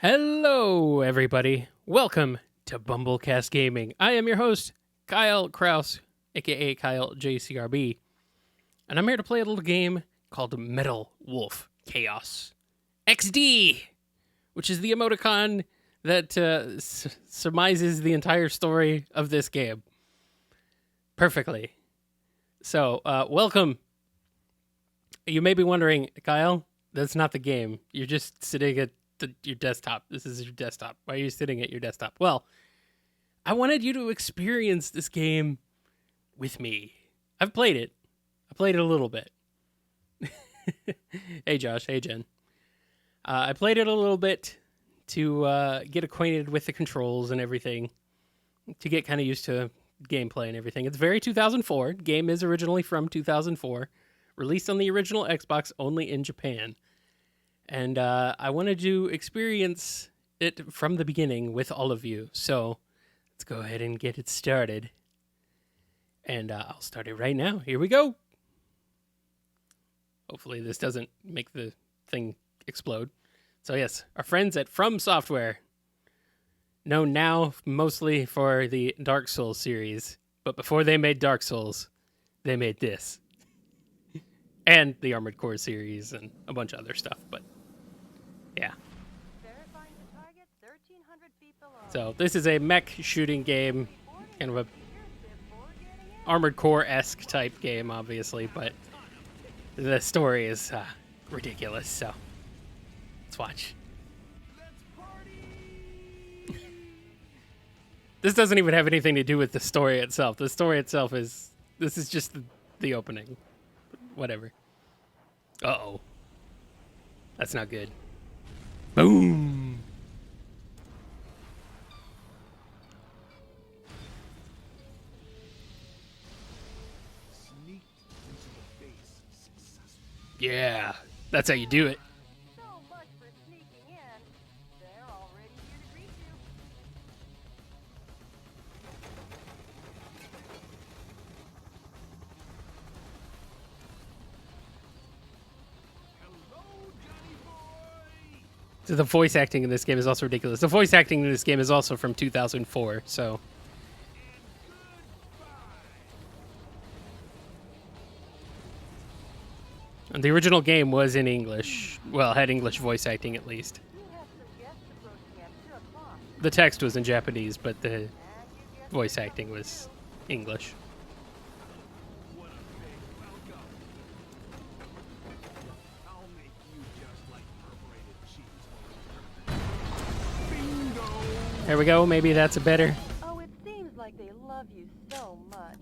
Hello, everybody. Welcome to BumbleKast Gaming. I am your host, Kyle Crouse, aka KyleJCrb, and I'm here to play a little game called Metal Wolf Chaos XD, which is the emoticon that surmises the entire story of this game perfectly. So, welcome. You may be wondering, Kyle, that's not the game. You're just sitting at your desktop. This is your desktop. Why are you sitting at your desktop? Well, I wanted you to experience this game with me. I've played it. I played it a little bit. Hey, Josh. Hey, Jen. I played it a little bit to get acquainted with the controls and everything, to get kind of used to gameplay and everything. It's very 2004. Game is originally from 2004. Released on the original Xbox only in Japan. And I wanted to experience it from the beginning with all of you. So let's go ahead and get it started. And I'll start it right now. Here we go. Hopefully this doesn't make the thing explode. So yes, our friends at From Software, known now mostly for the Dark Souls series. But before they made Dark Souls, they made this. And the Armored Core series and a bunch of other stuff, but yeah. So this is a mech shooting game, kind of a Armored Core-esque type game, obviously, but the story is ridiculous, so let's watch. This doesn't even have anything to do with the story itself. The story itself this is just the opening. Whatever. Uh-oh. That's not good. Boom! Yeah, that's how you do it. So much for sneaking in. They're already here to greet you. So the voice acting in this game is also ridiculous. The voice acting in this game is also from 2004, so... And the original game was in English. Well, had English voice acting at least. You have some guests approaching at 2 o'clock. The text was in Japanese, but the voice acting was English. There we go. Maybe that's a better... Oh, it seems like they love you so much.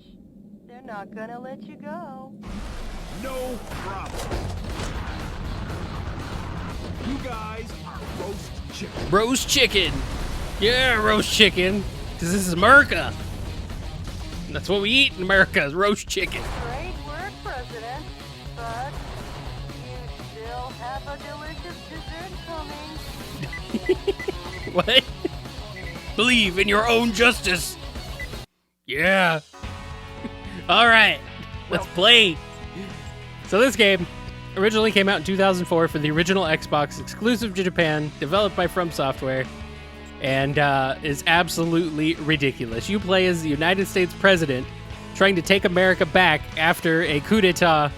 They're not gonna let you go. No problem. You guys are roast chicken. Roast chicken! Yeah, roast chicken! Because this is America! That's what we eat in America, is roast chicken. Great work, President. But you still have a delicious dessert coming. What? Believe in your own justice. Yeah. All right. Let's play. So this game originally came out in 2004 for the original Xbox, exclusive to Japan, developed by From Software, and is absolutely ridiculous. You play as the United States president trying to take America back after a coup d'etat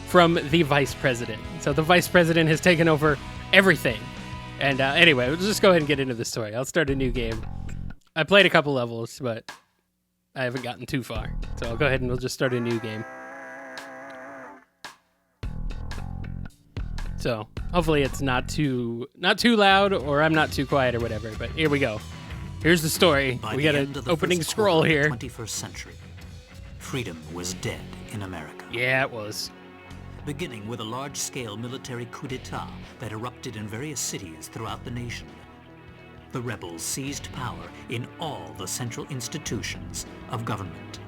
from the vice president. So the vice president has taken over everything. And anyway, we'll just go ahead and get into the story. I'll start a new game. I played a couple levels, but I haven't gotten too far. So I'll go ahead and we'll just start a new game. So hopefully it's not too loud, or I'm not too quiet or whatever, but here we go. Here's the story. We got an opening scroll here. 21st century, freedom was dead in America. Yeah, it was. Beginning with a large-scale military coup d'etat that erupted in various cities throughout the nation. The rebels seized power in all the central institutions of government.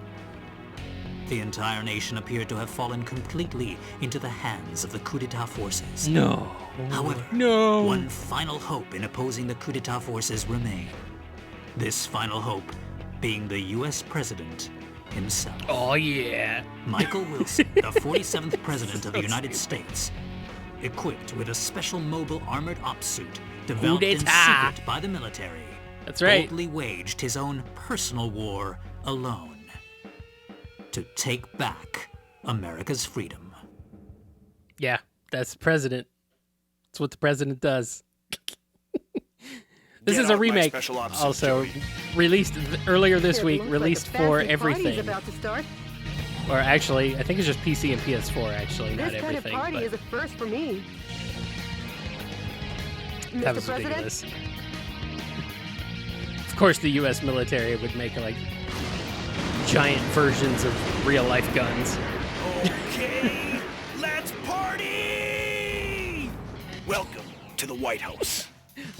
The entire nation appeared to have fallen completely into the hands of the coup d'etat forces. No. However, No. one final hope in opposing the coup d'etat forces remained. This final hope being the U.S. president himself. Oh, yeah. Michael Wilson, the 47th President of the United States, equipped with a special mobile armored ops suit developed in d'etat. secret by the military, That's right. boldly waged his own personal war alone to take back America's freedom. Yeah, that's the president. That's what the president does. This Get is a off my remake, special ops also suit, released earlier this It week, looks released like a for fancy party's everything. about to start. Or actually, I think it's just PC and PS4, actually, not This kind of everything. party But is a first for me. that Mr. was President, ridiculous. Of course, the U.S. military would make, like, giant versions of real-life guns. Okay, let's party! Welcome to the White House.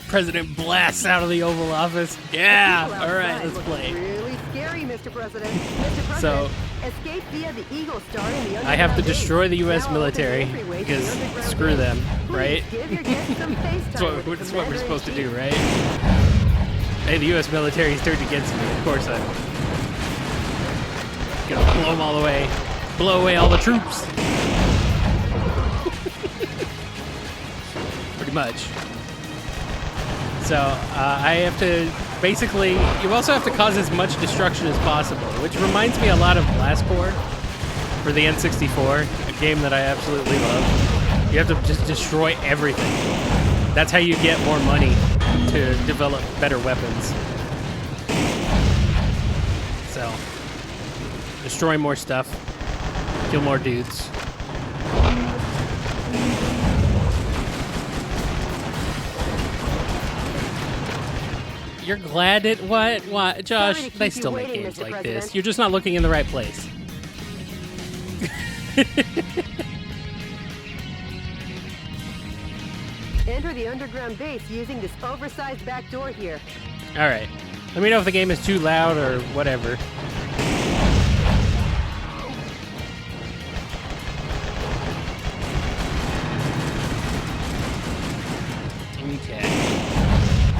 President blasts out of the Oval Office. Yeah, people all right, outside let's look play. Really scary, Mr. President. Mr. President, So, escape via the Eagle Star in the I have to underground destroy the base. U.S. Now military open the entryway to the because underground screw base. them, Please right? give your guests some face That's time what, with the that's what we're supposed to do, Commander-in-Chief. right? Hey, the U.S. military's turned against me. Of course I'm gonna blow them all away. Blow away all the troops. Pretty much. So, I have to, basically, you also have to cause as much destruction as possible, which reminds me a lot of Blast Corps for the N64, a game that I absolutely love. You have to just destroy everything. That's how you get more money to develop better weapons. So, destroy more stuff, kill more dudes. You're glad it what? What? Josh, Sorry to they keep you still make waiting, games Mr. like President. this. You're just not looking in the right place. Enter the underground base using this oversized back door here. All right. Let me know if the game is too loud or whatever. Okay.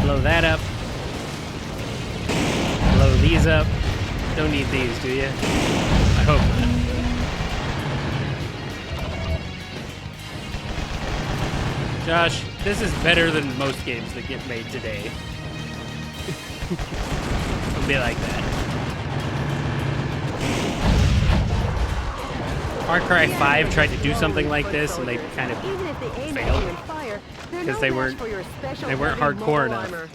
Blow that up. Blow these up. Don't need these, do you? I hope not. Josh, this is better than most games that get made today. It'll be like that. Far Cry 5 tried to do something like this, and they kind of Even if they aim failed. at you and fire, they're Because no they match weren't- for your special they weren't heavy hardcore mobile enough. armor.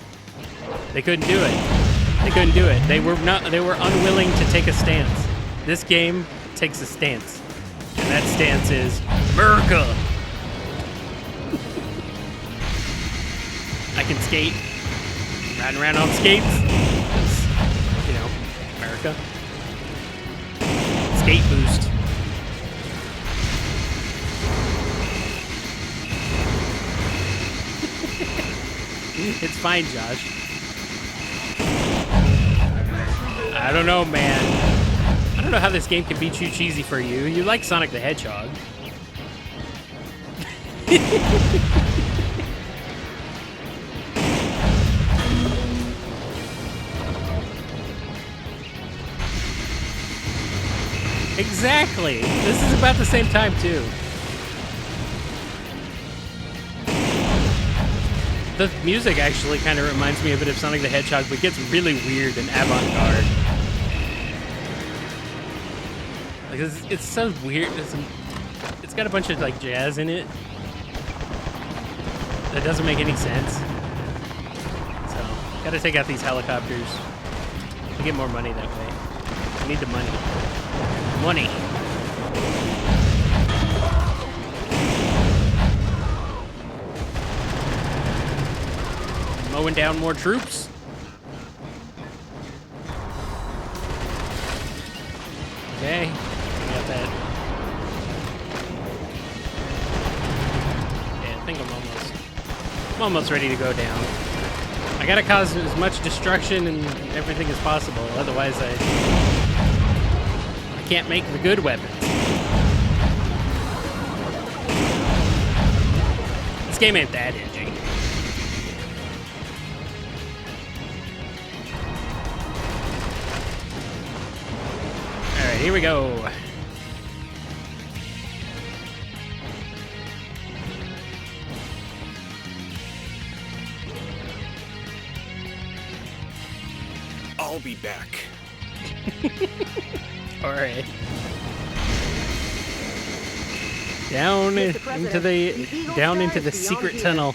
They couldn't do it. They couldn't do it. They were not. They were unwilling to take a stance. This game takes a stance, and that stance is America. I can skate, riding around on skates. 'Cause, you know, America. Skate boost. It's fine, Josh. I don't know, man. I don't know how this game can be too cheesy for you. You like Sonic the Hedgehog. Exactly. This is about the same time, too. The music actually kind of reminds me a bit of Sonic the Hedgehog, but gets really weird and avant-garde. Like it's so weird. It's got a bunch of like jazz in it that doesn't make any sense. So, gotta take out these helicopters to get more money that way. I need the money. Money. Mowing down more troops. Okay, got that. Yeah, I think I'm almost ready to go down. I gotta cause as much destruction and everything as possible, otherwise I can't make the good weapons. This game ain't that edgy. Alright, here we go. I'll be back. All right. Down into the secret tunnel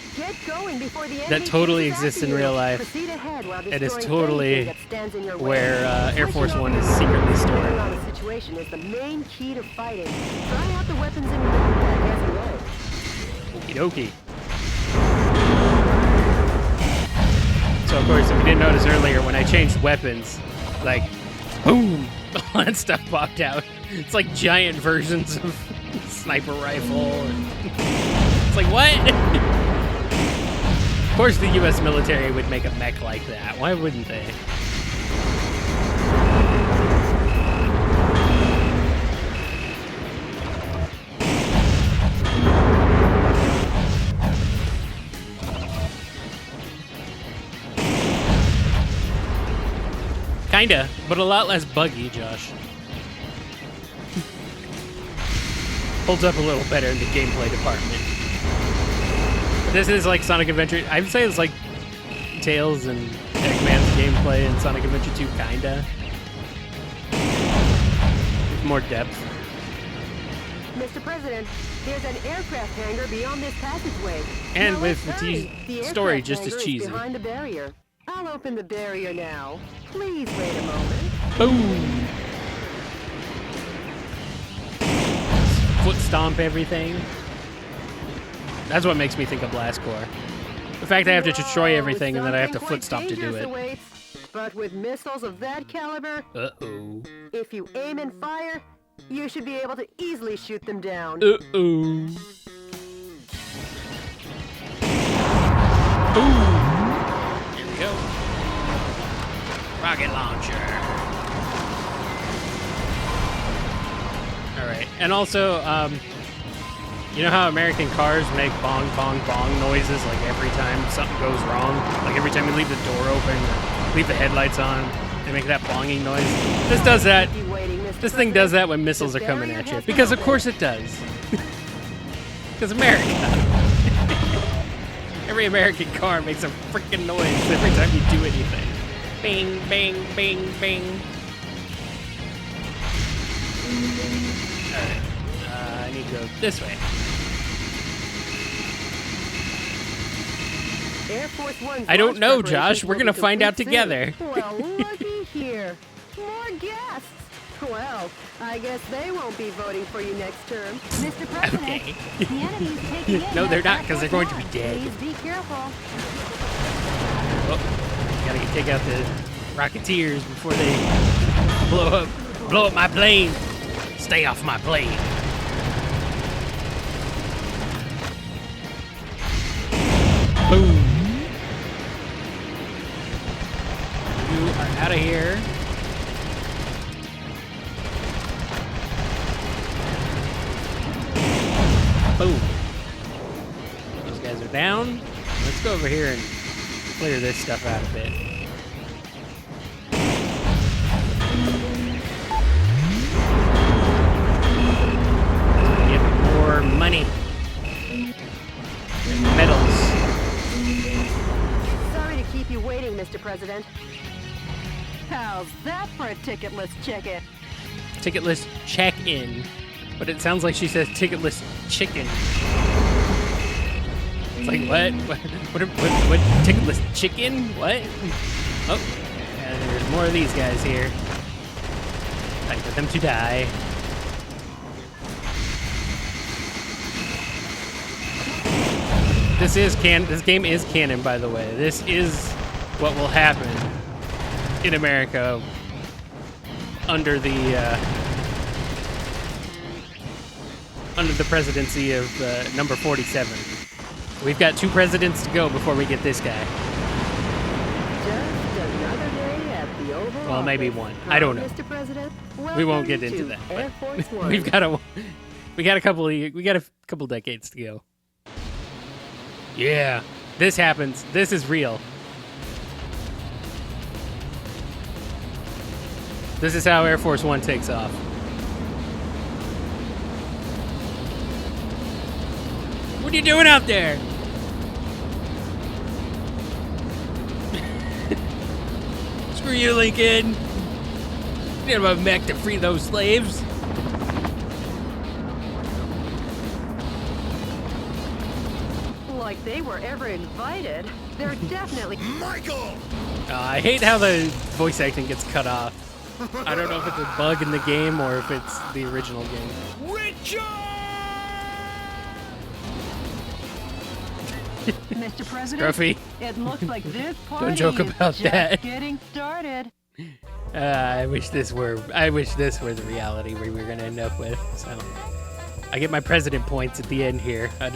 that totally exists in real life. It is totally where Air Force One is secretly stored. Okie dokie. So of course, if you didn't notice earlier, when I changed weapons, like, boom, all that stuff popped out. It's like giant versions of sniper rifle. It's like, what? Of course the US military would make a mech like that. Why wouldn't they? Kinda, but a lot less buggy, Josh. Holds up a little better in the gameplay department. This is like Sonic Adventure. I'd say it's like Tails and Eggman's gameplay in Sonic Adventure 2, kinda. With more depth. Mr. President, there's an aircraft hangar beyond this passageway. And now with let's the hurry. story aircraft just as hangar is cheesy. behind the barrier. I'll open the barrier now. Please wait a moment. Boom! Foot stomp everything. That's what makes me think of Blast Corps. The fact I have to destroy everything and then I have to foot stomp to do it. Awaits, but with missiles of that caliber, Uh-oh. if you aim and fire, you should be able to easily shoot them down. Uh-oh. Boom! Here we go. Rocket launcher. Alright, and also, you know how American cars make bong, bong, bong noises like every time something goes wrong? Like every time you leave the door open or leave the headlights on, they make that bonging noise? This does that. This thing does that when missiles are coming at you. Because of course it does. Because America. Every American car makes a freaking noise every time you do anything. Bing, bang, bing, bing. Alright. I need to go this way. Air Force One's I don't launch know, preparations Josh. We're will gonna be find out complete soon. together. Well, looky here. More guests. Well, I guess they won't be voting for you next term. Mr. President, Okay. the enemy's taking in No, they're that not, because they're going to be Air Force dead. One. Please be careful. Oh, gotta take out the Rocketeers before they blow up my plane. Stay off my plane. Boom. You are out of here. Boom. Those guys are down. Let's go over here and clear this stuff out a bit. Get more money. And medals. Sorry to keep you waiting, Mr. President. How's that for a ticketless check-in? Ticketless check-in. But it sounds like she says ticketless chicken. It's like, what? What? Ticketless chicken? What? Oh, and there's more of these guys here. Time for them to die. This game is canon, by the way. This is what will happen in America under the presidency of number 47. We've got 2 presidents to go before we get this guy. Just another day at the Oval Well, maybe Office. one. I don't know. Mr. President, We won't welcome get into to that. Air But Force One. we got a couple decades to go. Yeah, this happens. This is real. This is how Air Force One takes off. What are you doing out there? Screw you, Lincoln. You didn't have a mech to free those slaves. Like they were ever invited. They're definitely... Michael! I hate how the voice acting gets cut off. I don't know if it's a bug in the game or if it's the original game. Richard! Mr. President, Scruffy, it looks like this party don't joke about is just that. getting started. I wish this were the reality we were gonna end up with. So I get my president points at the end here. I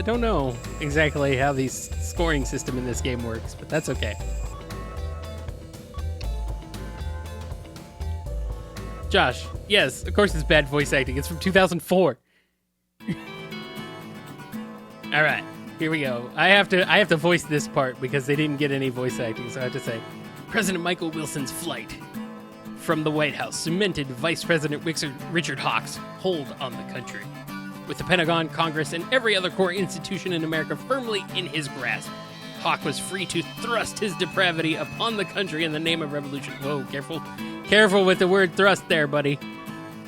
don't know exactly how the scoring system in this game works, but that's okay. Josh, yes, of course it's bad voice acting. It's from 2004. All right, here we go. I have to voice this part because they didn't get any voice acting, so I have to say, President Michael Wilson's flight from the White House cemented Vice President Richard Hawk's hold on the country. With the Pentagon, Congress, and every other core institution in America firmly in his grasp, Hawk was free to thrust his depravity upon the country in the name of revolution. Whoa, careful. Careful with the word thrust there, buddy.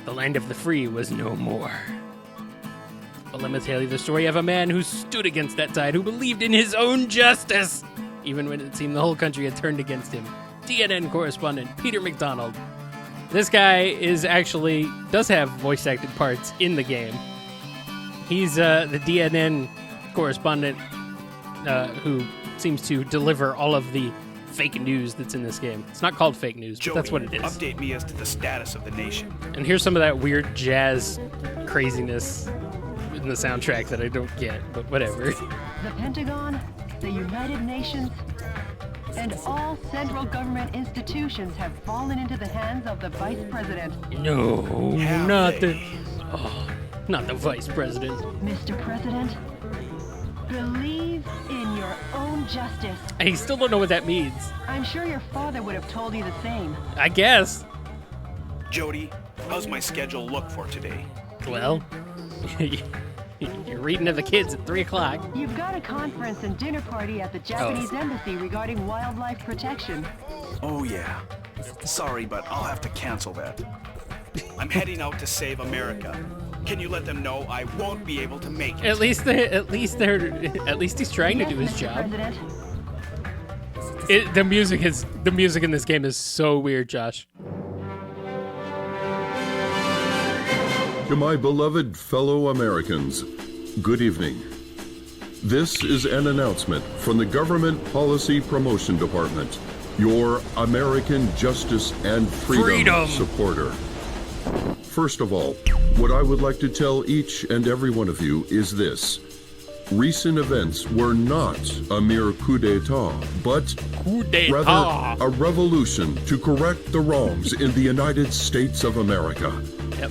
The land of the free was no more. But let me tell you the story of a man who stood against that tide, who believed in his own justice, even when it seemed the whole country had turned against him. CNN correspondent Peter McDonald. This guy does have voice acted parts in the game. He's the DNN correspondent who seems to deliver all of the fake news that's in this game. It's not called fake news, but that's what it is. Update me as to the status of the nation. And here's some of that weird jazz craziness in the soundtrack that I don't get, but whatever. The Pentagon, the United Nations, and all central government institutions have fallen into the hands of the Vice President. No, Have not they? not the Vice President. Mr. President, believe in your own justice. I still don't know what that means. I'm sure your father would have told you the same. I guess. Jody, how's my schedule look for today? Well, you're reading to the kids at 3 o'clock. You've got a conference and dinner party at the Japanese embassy regarding wildlife protection. Oh, yeah. Sorry, but I'll have to cancel that. I'm heading out to save America. Can you let them know I won't be able to make it? At least he's trying to do his Mr. job. President. The music in this game is so weird, Josh. To my beloved fellow Americans, good evening. This is an announcement from the Government Policy Promotion Department, your American justice and freedom supporter. First of all, what I would like to tell each and every one of you is this. Recent events were not a mere coup d'etat, but rather a revolution to correct the wrongs in the United States of America. Yep.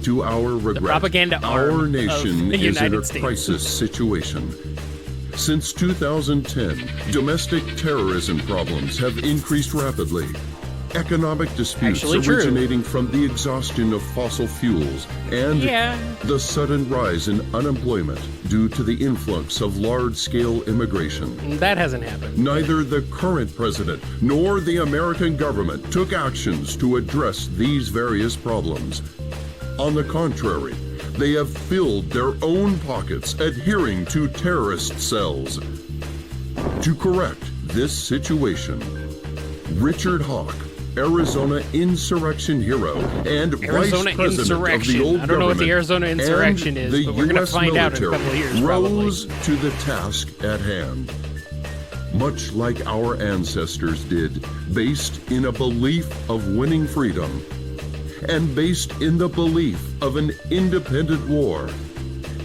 To our regret, propaganda our arm nation of the is in United a States. crisis situation. Since 2010, domestic terrorism problems have increased rapidly. Economic disputes Actually true. originating from the exhaustion of fossil fuels and the sudden rise in unemployment due to the influx of large-scale immigration. That hasn't happened. Neither the current president nor the American government took actions to address these various problems. On the contrary, they have filled their own pockets adhering to terrorist cells. To correct this situation, Richard Hawk, Arizona insurrection hero and Arizona vice president insurrection. of the old I don't know what the government Arizona insurrection and is, the but we're going to US find out in a military couple of years, rose probably. to the task at hand. Much like our ancestors did, based in a belief of winning freedom, and based in the belief of an independent war,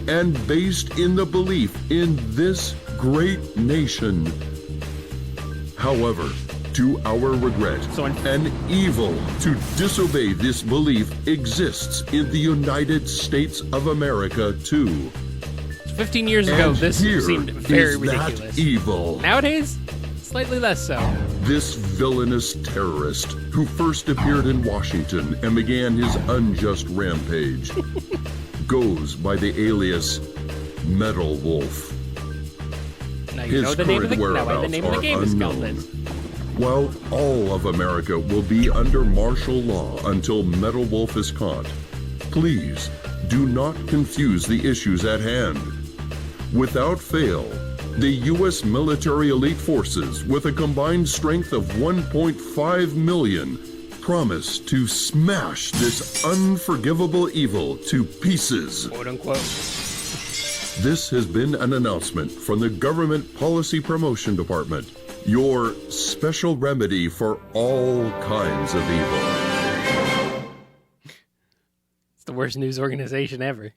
and based in the belief in this great nation. However, to our regret, an evil to disobey this belief exists in the United States of America too. 15 years ago, And this here seemed very is ridiculous. that evil. Nowadays, slightly less so. This villainous terrorist who first appeared in Washington and began his unjust rampage goes by the alias Metal Wolf. Now you His know the name of the, current now the name of the whereabouts game are is called unknown. this. while all of America will be under martial law until Metal Wolf is caught. Please do not confuse the issues at hand. Without fail, the U.S. military elite forces, with a combined strength of 1.5 million, promise to smash this unforgivable evil to pieces. Quote unquote. This has been an announcement from the Government Policy Promotion Department, your special remedy for all kinds of evil. It's the worst news organization ever.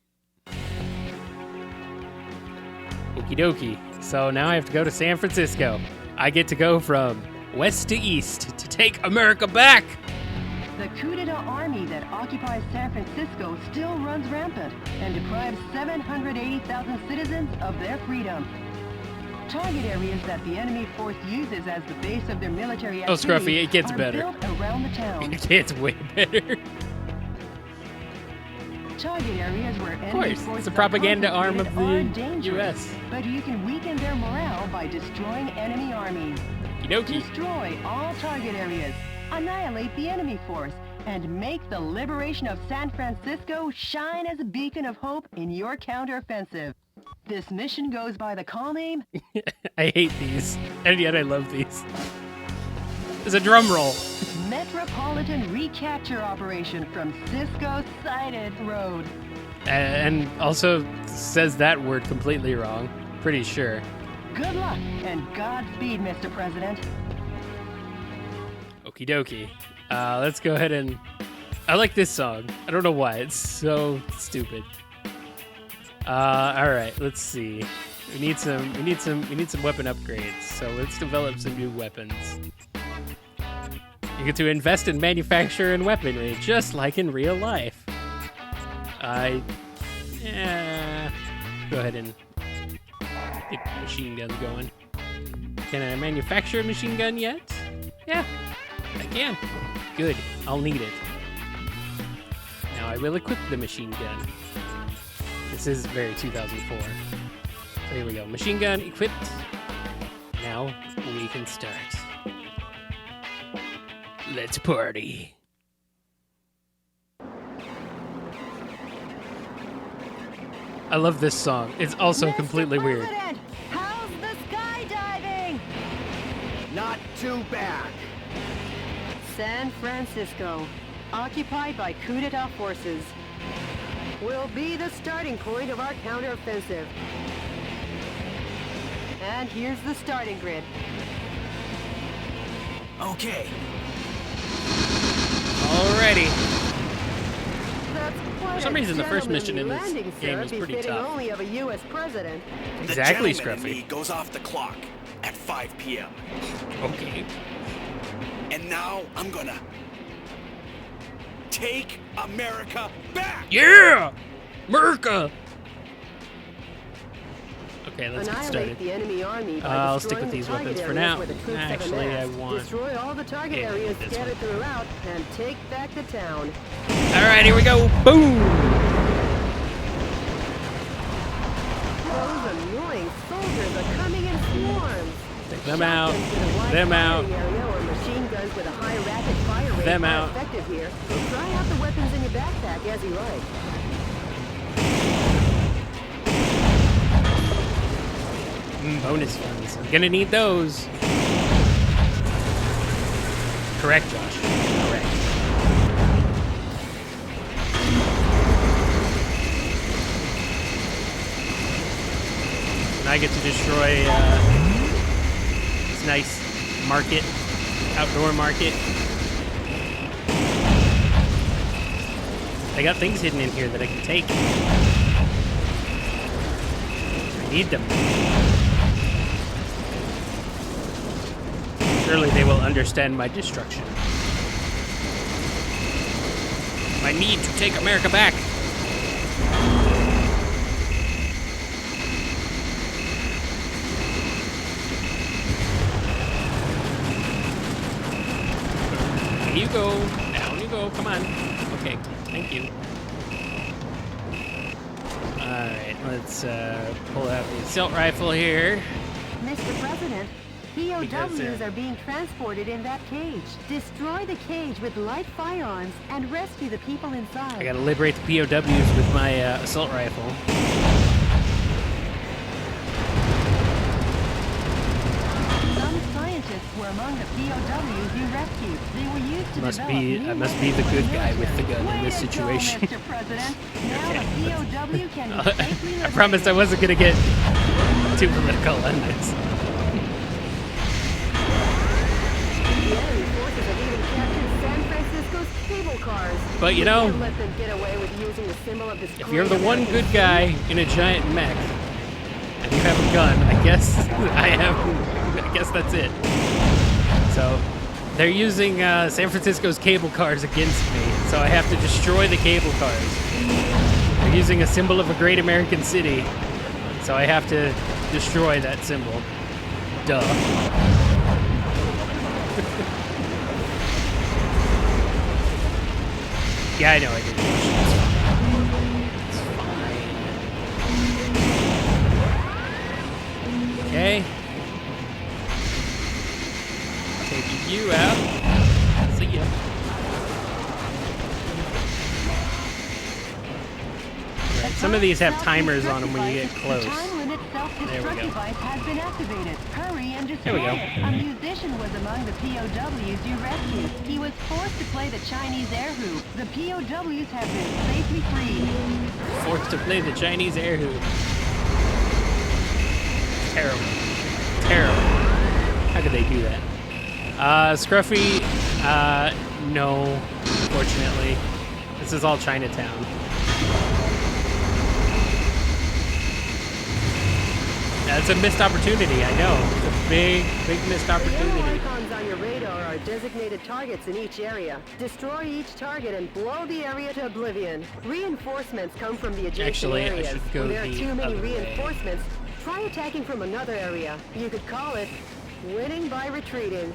Okie dokie. So now I have to go to San Francisco. I get to go from west to east to take America back. The coup d'etat army that occupies San Francisco still runs rampant and deprives 780,000 citizens of their freedom. Target areas that the enemy force uses as the base of their military Oh, activities Scruffy, it gets are better. built around the town. It gets way better. Target areas where enemy course, it's forces the propaganda are arm of concentrated the are dangerous, US. But you can weaken their morale by destroying enemy armies. Okie Destroy all target areas, annihilate the enemy force, and make the liberation of San Francisco shine as a beacon of hope in your counteroffensive. This mission goes by the call name I hate these, and yet I love these. There's a drum roll. Metropolitan Recapture Operation from Cisco Sighted Road. And also says that word completely wrong. Pretty sure. Good luck and Godspeed, Mr. President. Okie dokie. Let's go ahead and... I like this song. I don't know why. It's so stupid. Alright, let's see. We need some weapon upgrades. So let's develop some new weapons. You get to invest in manufacture and weaponry, just like in real life. Go ahead and get machine guns going. Can I manufacture a machine gun yet? Yeah, I can. Good, I'll need it. Now I will equip the machine gun. This is very 2004. So here we go. Machine gun equipped. Now we can start. Let's party. I love this song. It's also Mr. completely weird. President, how's the skydiving? Not too bad. San Francisco, occupied by coup d'etat forces, will be the starting point of our counteroffensive. And here's the starting grid. Okay. Alrighty. That's quite For some reason, the first mission in this landing, game sir, is pretty befitting tough. only of a U.S. president. Exactly, The gentleman in me Scruffy. goes off the clock at 5 p.m. Okay. And now I'm gonna take America back. Yeah! America! Okay, let's get Annihilate started. the enemy army by I'll stick destroying with the these target weapons for areas now. where the troops have Actually, I amassed. want... Destroy all the target Yeah, areas this scattered one. throughout and take back the town. Alright, here we go. Boom! Those annoying soldiers are coming in swarms. Take them out. Shotguns with a wide Them out. firing area or machine guns with a high rapid fire rate Them are out. effective here. Try out the weapons in your backpack as you like. Bonus funds. I'm gonna need those. Correct, Josh. Correct. And I get to destroy this nice market, outdoor market. They got things hidden in here that I can take. I need them. Surely they will understand my destruction. My need to take America back. Here you go. Down you go. Come on. Okay. Thank you. Alright, let's pull out the assault rifle here. Mr. President, POWs are being transported in that cage. Destroy the cage with light firearms and rescue the people inside. I gotta liberate the POWs with my assault rifle. Some scientists were among the POWs you rescued. They were used to I develop must be the good guy with the gun in this situation. Mr. President. Now the POW can be safely I promised I wasn't gonna get too political on this. The enemy forces have even captured San Francisco's cable cars. But you know, Can't let them get away with using the symbol of this if you're the great one American good guy in a giant mech and you have a gun, I guess I guess that's it. So they're using San Francisco's cable cars against me, so I have to destroy the cable cars. They're using a symbol of a great American city, so I have to destroy that symbol. Duh. Yeah, I know I did. It's fine. Okay. Taking you out. See ya. Right, some of these have timers on them when you get close. Time limit There we self-destruct go. device has been activated. Hurry and destroy There we go. it. A musician was among the POWs you rescued. He was forced to play the Chinese air hoop. The POWs have been safely freed. Forced to play the Chinese air hoop. Terrible. Terrible. How could they do that? Scruffy, no, unfortunately. This is all Chinatown. That's a missed opportunity, I know. It's a big, big missed The yellow opportunity. icons on your radar are designated targets in each area. Destroy each target and blow the area to oblivion. Reinforcements come from the adjacent Actually, I areas. should go When there are the too many other way. reinforcements, try attacking from another area. You could call it winning by retreating.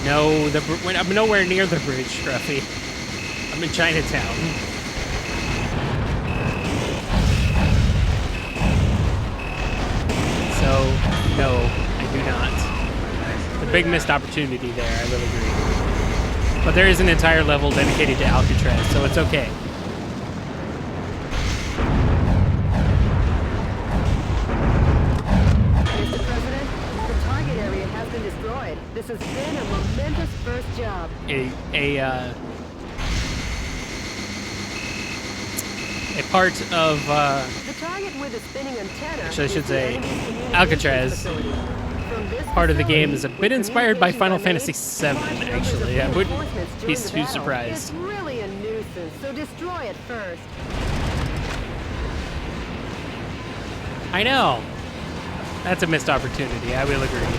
No, I'm nowhere near the bridge, Scruffy. I'm in Chinatown. So, no, I do not. The big missed opportunity there, I will agree. But there is an entire level dedicated to Alcatraz, so it's okay. Mr. President, the target area has been destroyed. This has been a momentous first job. A part of, The target with the spinning antenna. Actually, I should is the say enemy's communications Alcatraz. facility. From this part of the game facility, is a bit inspired by Final communications Fantasy are VII, made. Large numbers of actually. I wouldn't reinforcements be join the too battle. surprised. It's really a nuisance, so destroy it first. I know. That's a missed opportunity, I will agree.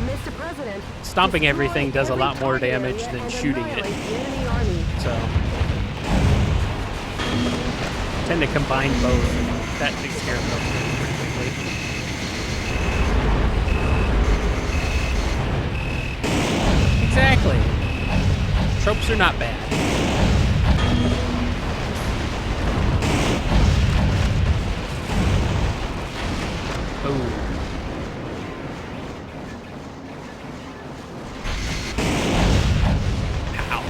Mr. President, Stomping destroy everything does a every lot more target damage area than and shooting it. annihilate the enemy army. So, tend to combine both, and that takes care of both pretty quickly. Exactly. Tropes are not bad. Oh. Ow.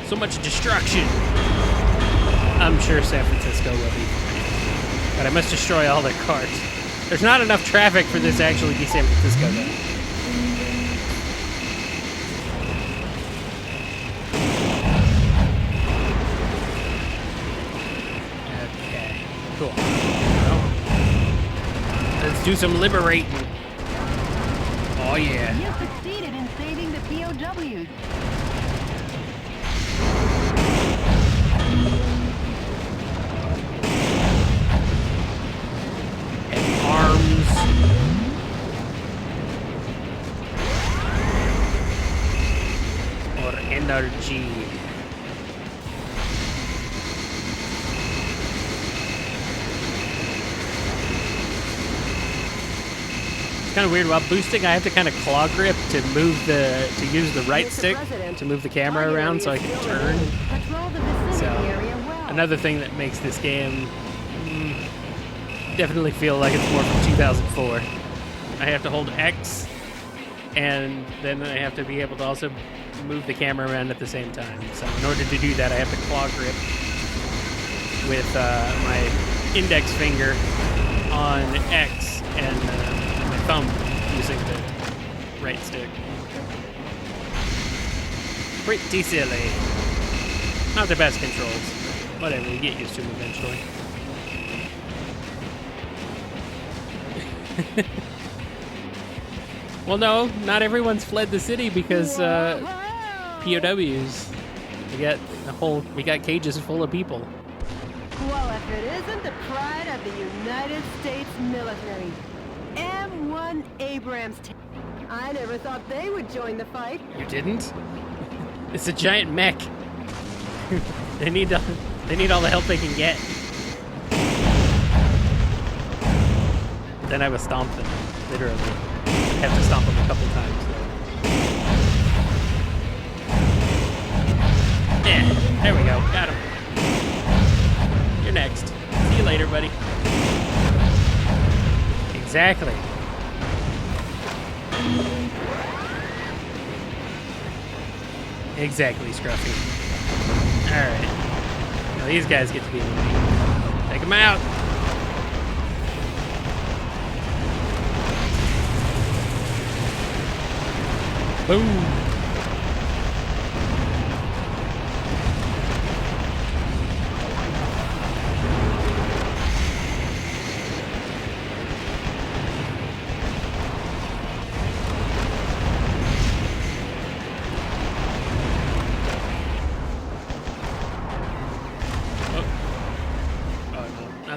So much destruction. I'm sure San Francisco will be fine. But I must destroy all their cars. There's not enough traffic for this to actually be San Francisco, though. Okay, cool. Well, let's do some liberating. Oh, yeah. You succeeded in saving the POWs. Heavy arms. Or energy. It's kind of weird. While boosting, I have to kind of claw grip to use the right stick to move the camera around so I can turn. So another thing that makes this game definitely feel like it's more from 2004. I have to hold X, and then I have to be able to also move the camera around at the same time. So in order to do that, I have to claw grip with my index finger on X and my thumb using the right stick. Pretty silly. Not the best controls. Whatever, you get used to them eventually. Well, no, not everyone's fled the city because POWs. We got cages full of people. Well, if it isn't the pride of the United States military, M1 Abrams. I never thought they would join the fight. You didn't? It's a giant mech. They need all the help they can get. Then I would stomp them, literally. I have to stomp them a couple times. Yeah, there we go. Got him. You're next. See you later, buddy. Exactly. Exactly, Scruffy. Alright. Now these guys get to be in the lead. Take them out. Boom.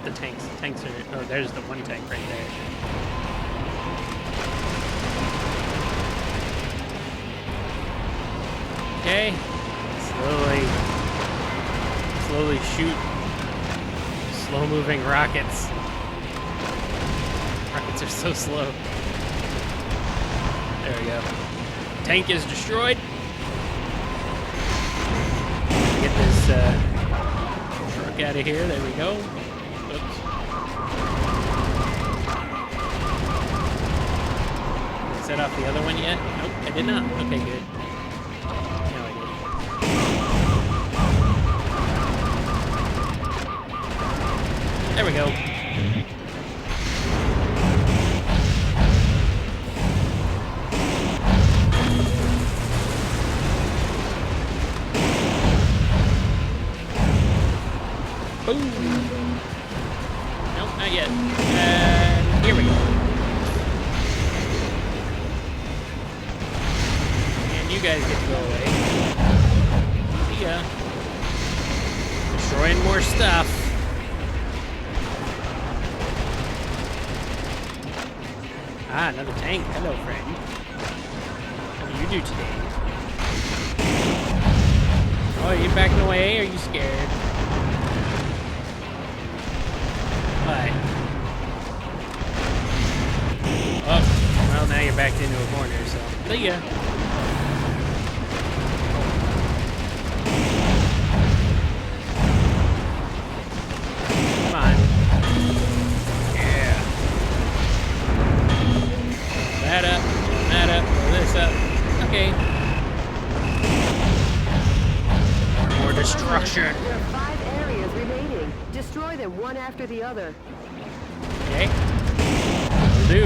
The tanks. Tanks are... Oh, there's the one tank right there. Okay. Slowly shoot slow-moving rockets. Rockets are so slow. There we go. Tank is destroyed. Get this truck out of here. There we go. Oops. Set off the other one yet? Nope, I did not. Okay, good. No, I didn't. There we go. Boom. Nope, not yet. Here we go. And you guys get to go away. See ya. Destroying more stuff. Ah, another tank. Hello, friend. What do you do today? Oh, are you backing away? Are you scared? What? Oh, well, now you're backed into a corner, so see ya. Come on. Yeah. That up, pull this up. Okay. More destruction. There are 5 areas remaining. Destroy them one after the other. Okay. Will do.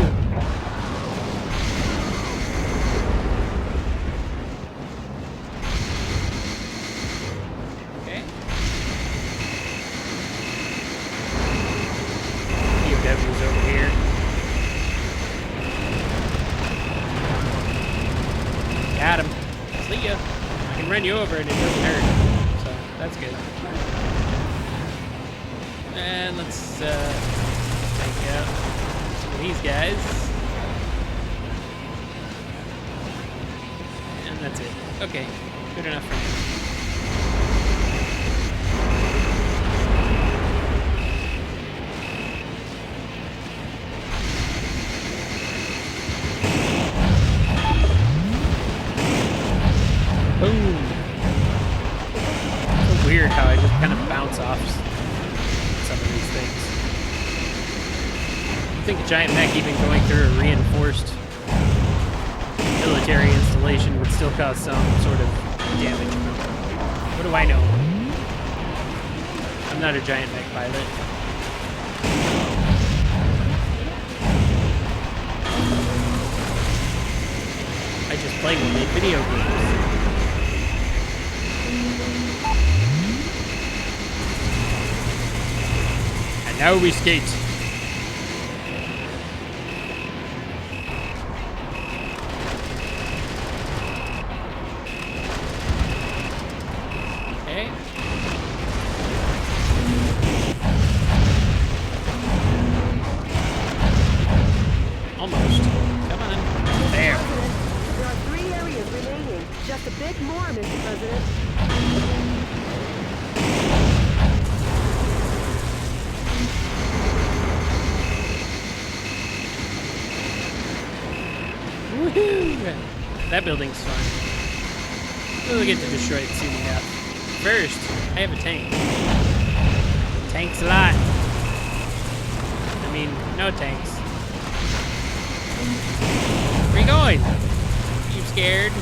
Okay. POW's over here. Got him. See ya. I can run you over and it doesn't hurt. So that's good. And let's take out some of these guys. And that's it. Okay, good enough for now. Boom. So weird how I just kind of bounce off some of these things. I think a giant mech even going through a reinforced military installation would still cause some sort of damage. What do I know? I'm not a giant mech pilot. I just play video games. And now we skate. Okay. Almost. Come on. There. There are 3 areas remaining. Just a bit more, Mr. President. Woohoo! That building's fun. We'll get to destroy it soon enough. First, I have a tank. Tanks a lot. I mean, no tanks. Where you going? You scared?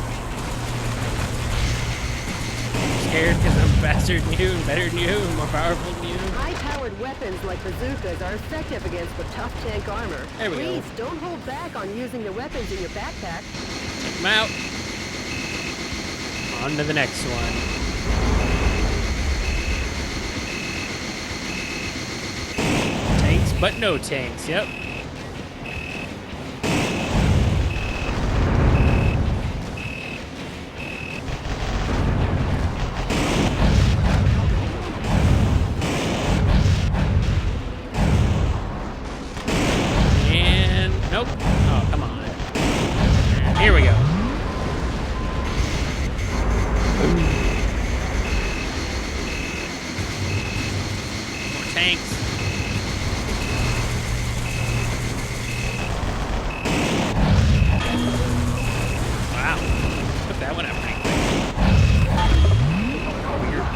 Scared because I'm faster than you, and better than you, and more powerful than you? High-powered weapons like bazookas are effective against the tough tank armor. There we go. Please don't hold back on using the weapons in your backpack. Check them out. On to the next one. Tanks, but no tanks. Yep. And nope. Oh, come on. Here we go. More tanks. Wow. Took that one out pretty quick. Weird.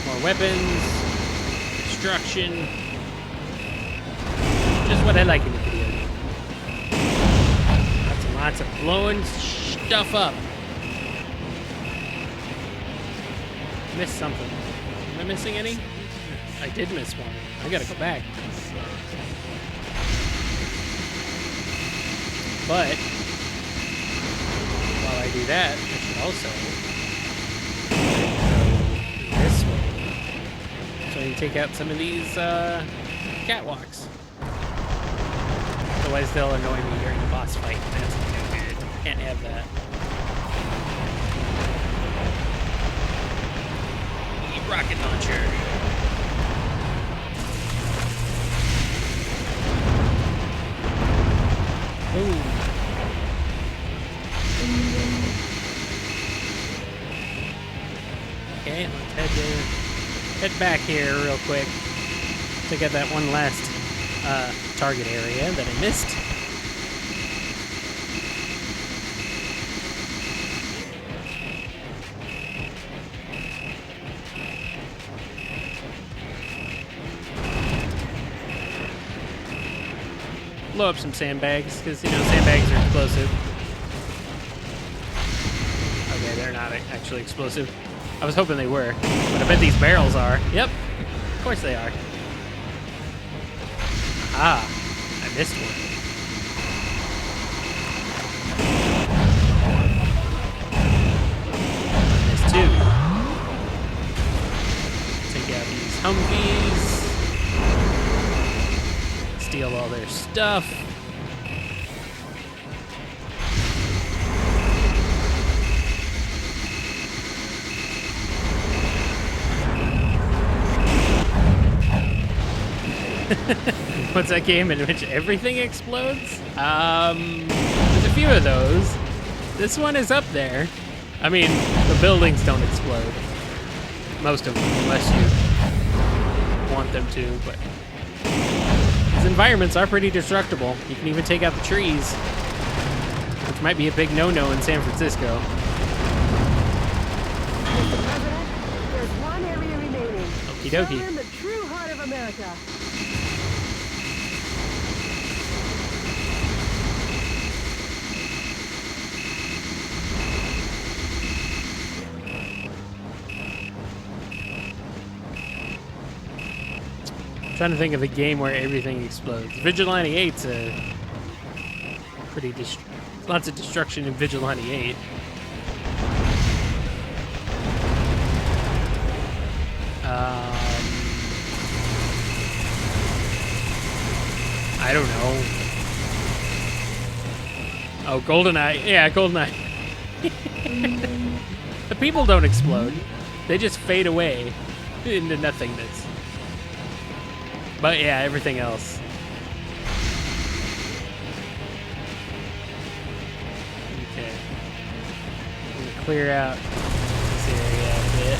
More weapons. Destruction. Just what I like in the video game. Lots and lots of blowing stuff up. Missed something. Am I missing any? I did miss one. I gotta go back. But while I do that, I should also go this way. So I can take out some of these catwalks. Otherwise they'll annoy me during the boss fight. That's no good. Can't have that. Rocket launcher. Ooh. Okay, let's head back here real quick to get that one last target area that I missed. Blow up some sandbags, because, you know, sandbags are explosive. Okay, they're not actually explosive. I was hoping they were, but I bet these barrels are. Yep, of course they are. Ah, I missed one. Missed two. Take out these Humvees. Steal all their stuff. What's that game in which everything explodes? There's a few of those. This one is up there. I mean, the buildings don't explode. Most of them, unless you them to, but these environments are pretty destructible. You can even take out the trees, which might be a big no-no in San Francisco. Mr. President, there's one area remaining. Okie dokie. Southern, the true heart of America. I'm trying to think of a game where everything explodes. Vigilante 8's a pretty lots of destruction in Vigilante 8. I don't know. Oh, GoldenEye. Yeah, GoldenEye. The people don't explode. They just fade away into nothingness. But yeah, everything else. Okay. I'm gonna clear out this area a bit.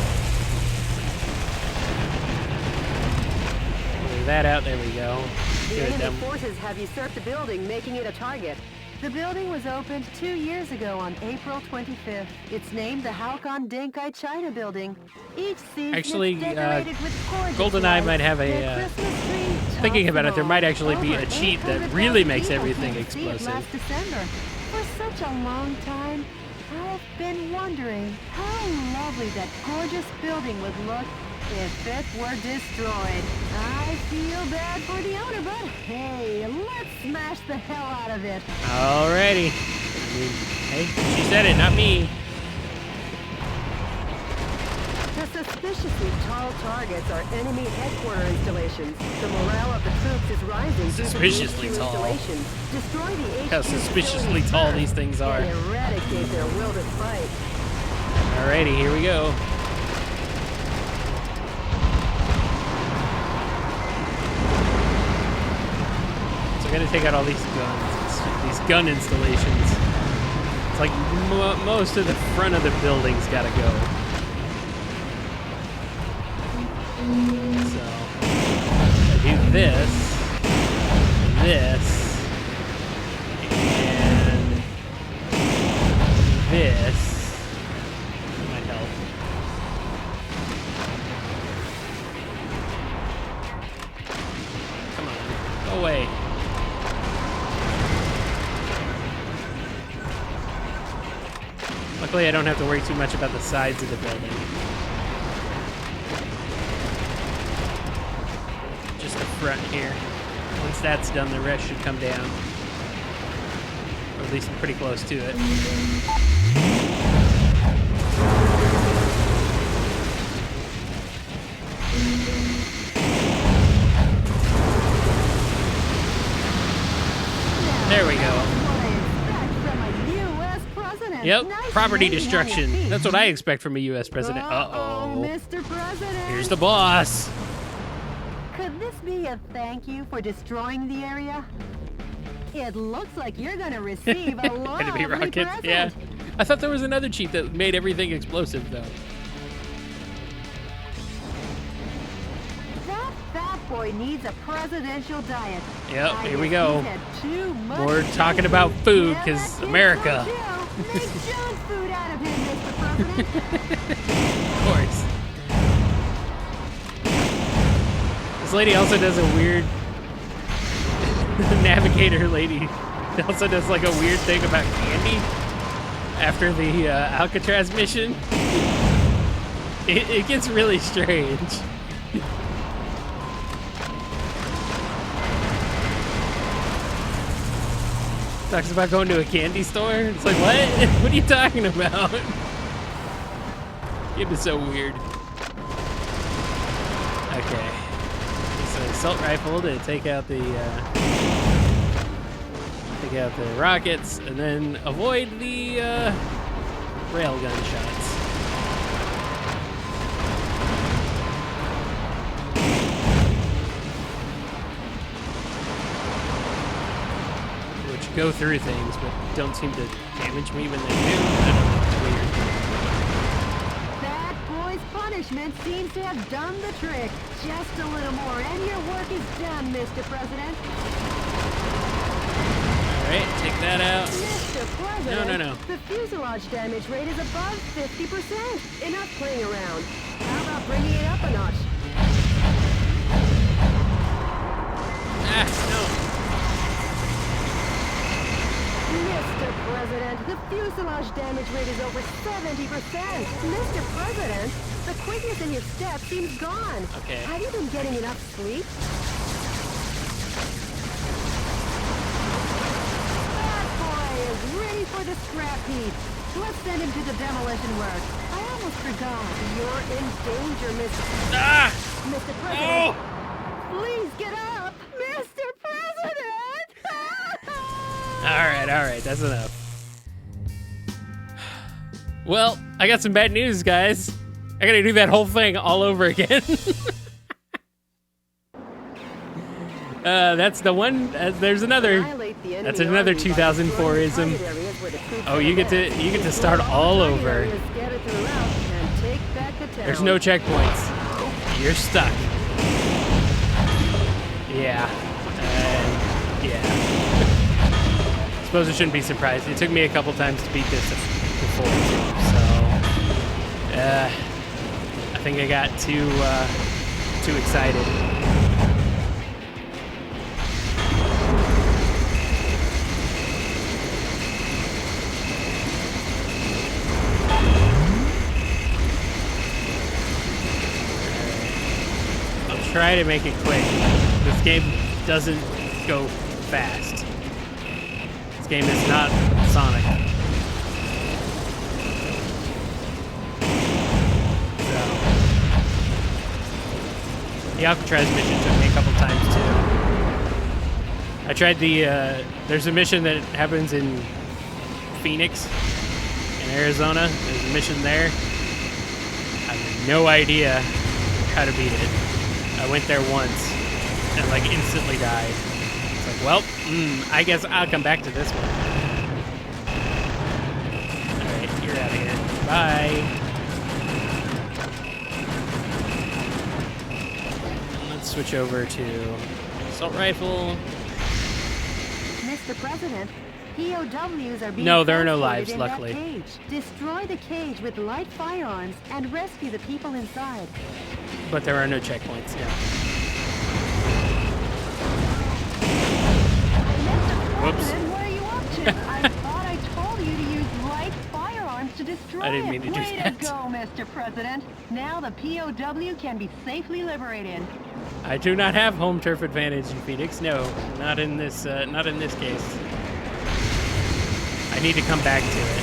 Clear that out. There we go. The Good, enemy forces have usurped the building, making it a target. The building was opened 2 years ago on April 25th. It's named the Halcon Denkai China Building. Each season Actually, it's decorated with gorgeous GoldenEye lights. might have The a, Christmas tree thinking tops about it, them there might all. actually be a Over cheat that 800,000 really makes people everything came to see it explosive. last December. For such a long time, I've been wondering how lovely that gorgeous building would look if it were destroyed. I feel bad for the owner, but hey, let's smash the hell out of it. Alrighty. I mean, hey, she said it, not me. The suspiciously tall targets are enemy headquarter installations. The morale of the troops is rising due to Suspiciously HQ tall. installations. Destroy the HQ How suspiciously facilities tall first these things are. and eradicate their will to fight. Alrighty, here we go. So I gotta take out all these guns, these gun installations. It's like most of the front of the building's gotta go. So I do this, and this. Might help. Come on, go away. Luckily, I don't have to worry too much about the sides of the building. Just the front here. Once that's done, the rest should come down. Or at least I'm pretty close to it. There we go. Yep, property destruction. That's what I expect from a U.S. president. Uh-oh. Mr. President. Here's the boss. Could this be a thank you for destroying the area? It looks like you're gonna receive a lovely Enemy rockets, present. yeah. I thought there was another cheat that made everything explosive, though. That fat boy needs a presidential diet. Yep, I here we guess go. he's had too much We're junk talking about food, Yeah, 'cause that kid's America. so chill. Make junk food out of him, Mr. President. Of course. This lady also does a weird... navigator lady also does like a weird thing about candy after the Alcatraz mission. It gets really strange. Talks about going to a candy store. It's like, what? What are you talking about? It is so weird. Okay. So assault rifle to take out the rockets, and then avoid the railgun shots. Which go through things, but don't seem to damage me when they do. I don't know. It's weird. That boy's punishment seems to have done the trick. Just a little more and your work is done, Mr. President. All right, take that out. Mr. President, No. the fuselage damage rate is above 50%. Enough playing around. How about bringing it up a notch? Ah, Mr. President, the fuselage damage rate is over 70%. Mr. President, the quickness in your step seems gone. Okay. Have you been getting enough sleep? That boy is ready for the scrap heap. Let's send him to the demolition work. I almost forgot. You're in danger, Mr. Ah! Mr. Oh! President. Please get up, Mr. President! All right, that's enough. Well, I got some bad news, guys. I gotta do that whole thing all over again. That's the one. There's another. That's another 2004ism. Oh, you get to start all over. There's no checkpoints. You're stuck. Yeah. Yeah. Suppose I shouldn't be surprised. It took me a couple times to beat this before, so I think I got too excited. I'll try to make it quick. This game doesn't go fast. This game is not Sonic. So, the Alcatraz mission took me a couple times too. I tried there's a mission that happens in Phoenix, in Arizona. There's a mission there. I have no idea how to beat it. I went there once and like instantly died. It's like, well, I guess I'll come back to this one. Alright, you're out of here. Bye. And let's switch over to assault rifle. Mr. President, POWs are being No, there are no transported lives, in luckily. that cage. Destroy the cage with light firearms and rescue the people inside. But there are no checkpoints, yeah. Whoops. President, what are you up to? I thought I told you to use light firearms to destroy I didn't it. mean to do Way that. to go, Mr. President. Now the POW can be safely liberated. I do not have home turf advantage in Phoenix. No, not in this case. I need to come back to it.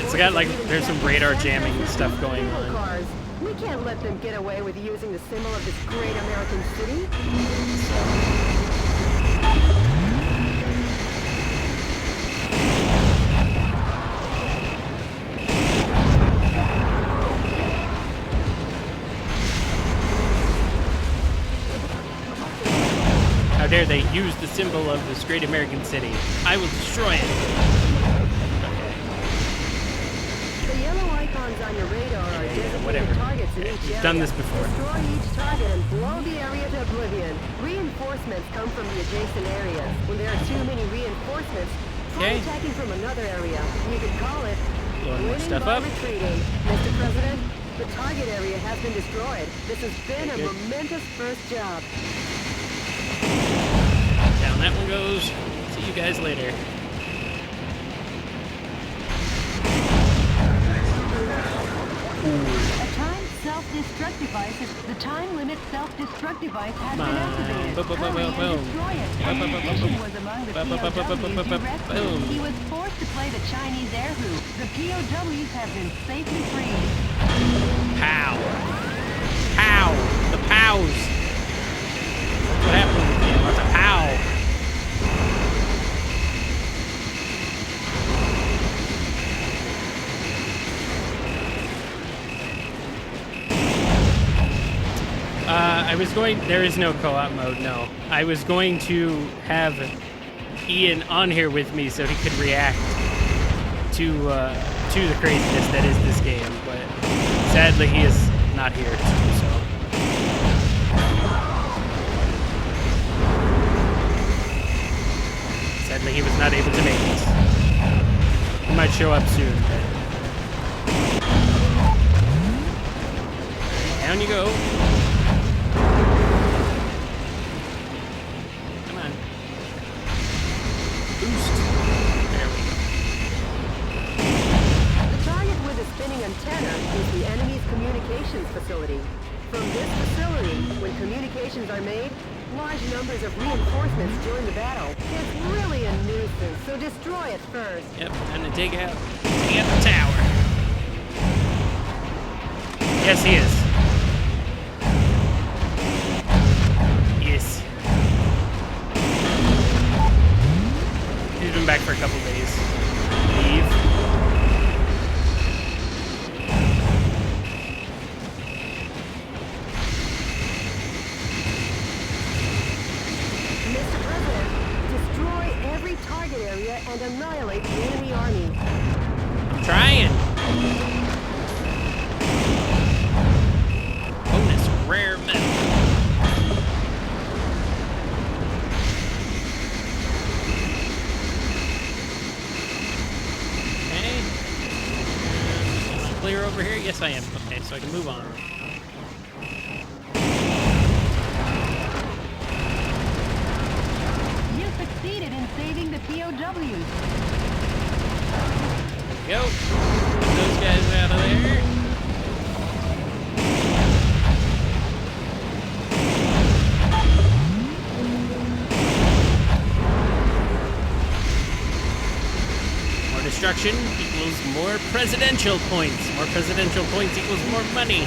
It's got like there's some radar jamming stuff going on. Cars. We can't let them get away with using the symbol of this great American city. How dare they use the symbol of this great American city? I will destroy it. The yellow icons on your radar are designated whatever. targets in Yeah, each you've area. done this before. Destroy each target and blow the area to oblivion. Reinforcements come from the adjacent areas. When there are too many reinforcements, try Okay. attacking from another area. You could call it Blowing more winning stuff by up. retreating. Mr. President, the target area has been destroyed. This has been a Good. momentous first job. Down that one goes. See you guys later. The time limit self-destruct device has been Boom. activated. Boom, boom, boom, Hurry and boom. destroy it. Boom, boom, boom, boom, Mission boom. was among the Boom, boom, boom, boom, boom, boom, POWs boom, he rescued. boom. He was forced to play the Chinese air hoop. The POWs have been safely freed. Pow. Pow. The pows. What happened? Yeah, lots of pow. I was going, there is no co-op mode, no. I was going to have Ian on here with me so he could react to the craziness that is this game, but sadly he is not here to do so. Sadly, he was not able to make it. He might show up soon, but... Down you go. Come on. Boost. There we go. The target with the spinning antenna is the enemy's communications facility. From this facility, when communications are made, large numbers of reinforcements join the battle. It's really a nuisance, so destroy it first. Yep, time to take out the tower. Yes, he is. Yes. He's been back for a couple days. Leave. Mr. President, destroy every target area and annihilate the enemy army. I'm trying. Bonus rare metal. Okay. Clear over here? Yes, I am. Okay, so I can move on. You succeeded in saving the POWs. Go. Get those guys out of there. More destruction equals more presidential points. More presidential points equals more money.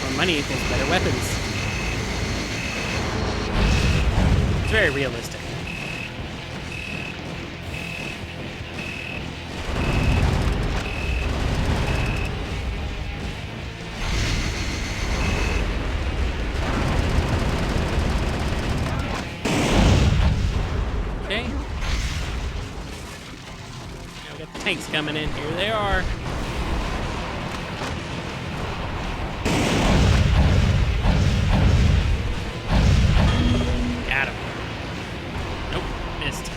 More money equals better weapons. It's very realistic. Okay. Now we got the tanks coming in. Here they are. Got him. Nope, missed.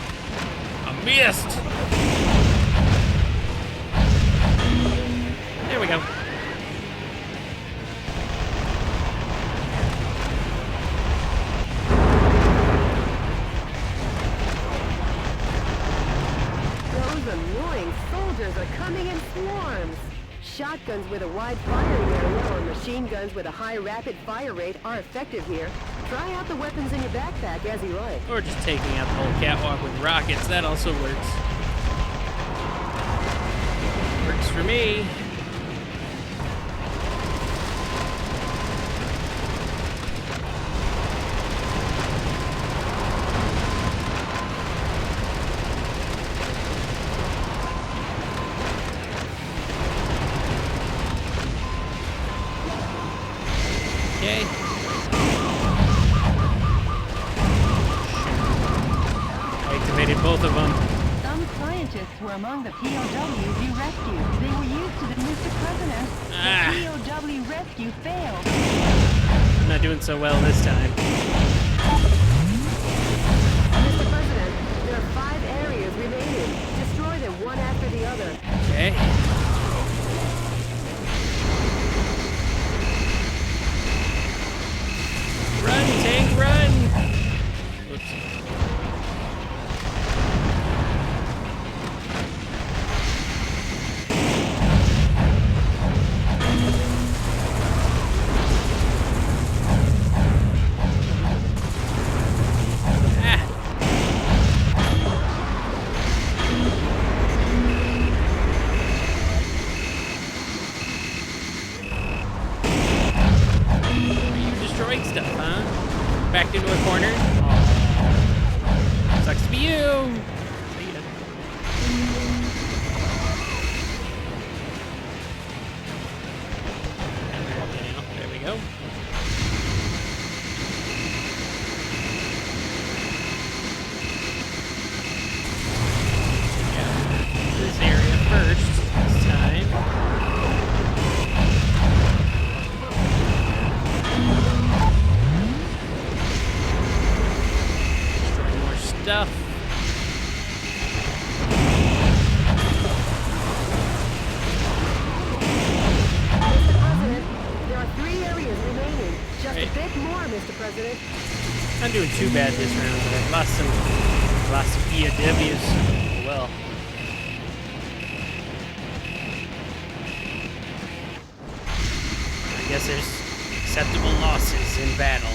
I missed. There we go. Those annoying soldiers are coming in swarms. Shotguns with a wide firing area or machine guns with a high rapid fire rate are effective here. Try out the weapons in your backpack as you like. Or just taking out the whole catwalk with rockets. That also works. Works for me. Okay. I activated both of them. Some scientists were among the POWs you rescued. They were used to the Mr. President. Ah. The POW rescue failed. I'm not doing so well this time. Mr. President, there are 5 areas remaining. Destroy them one after the other. Okay. Run, tank, run! Oops. Destroying stuff, huh? Backed into a corner. Aw. Sucks to be you. See ya. There we go. Yeah. This area first this time. stuff. Mr. President, there are 3 areas remaining. Just Right. a bit more, Mr. President. Not doing too bad this round, but I've lost some EOWs. Oh, well. I guess there's acceptable losses in battle.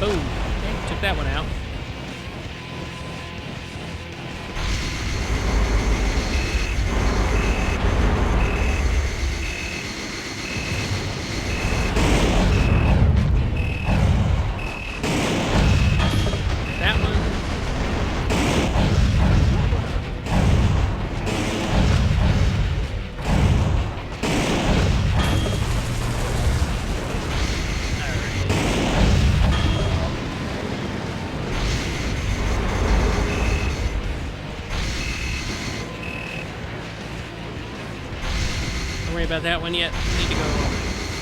Boom. Okay, took that one out. That one. Don't worry about that one yet. Need to go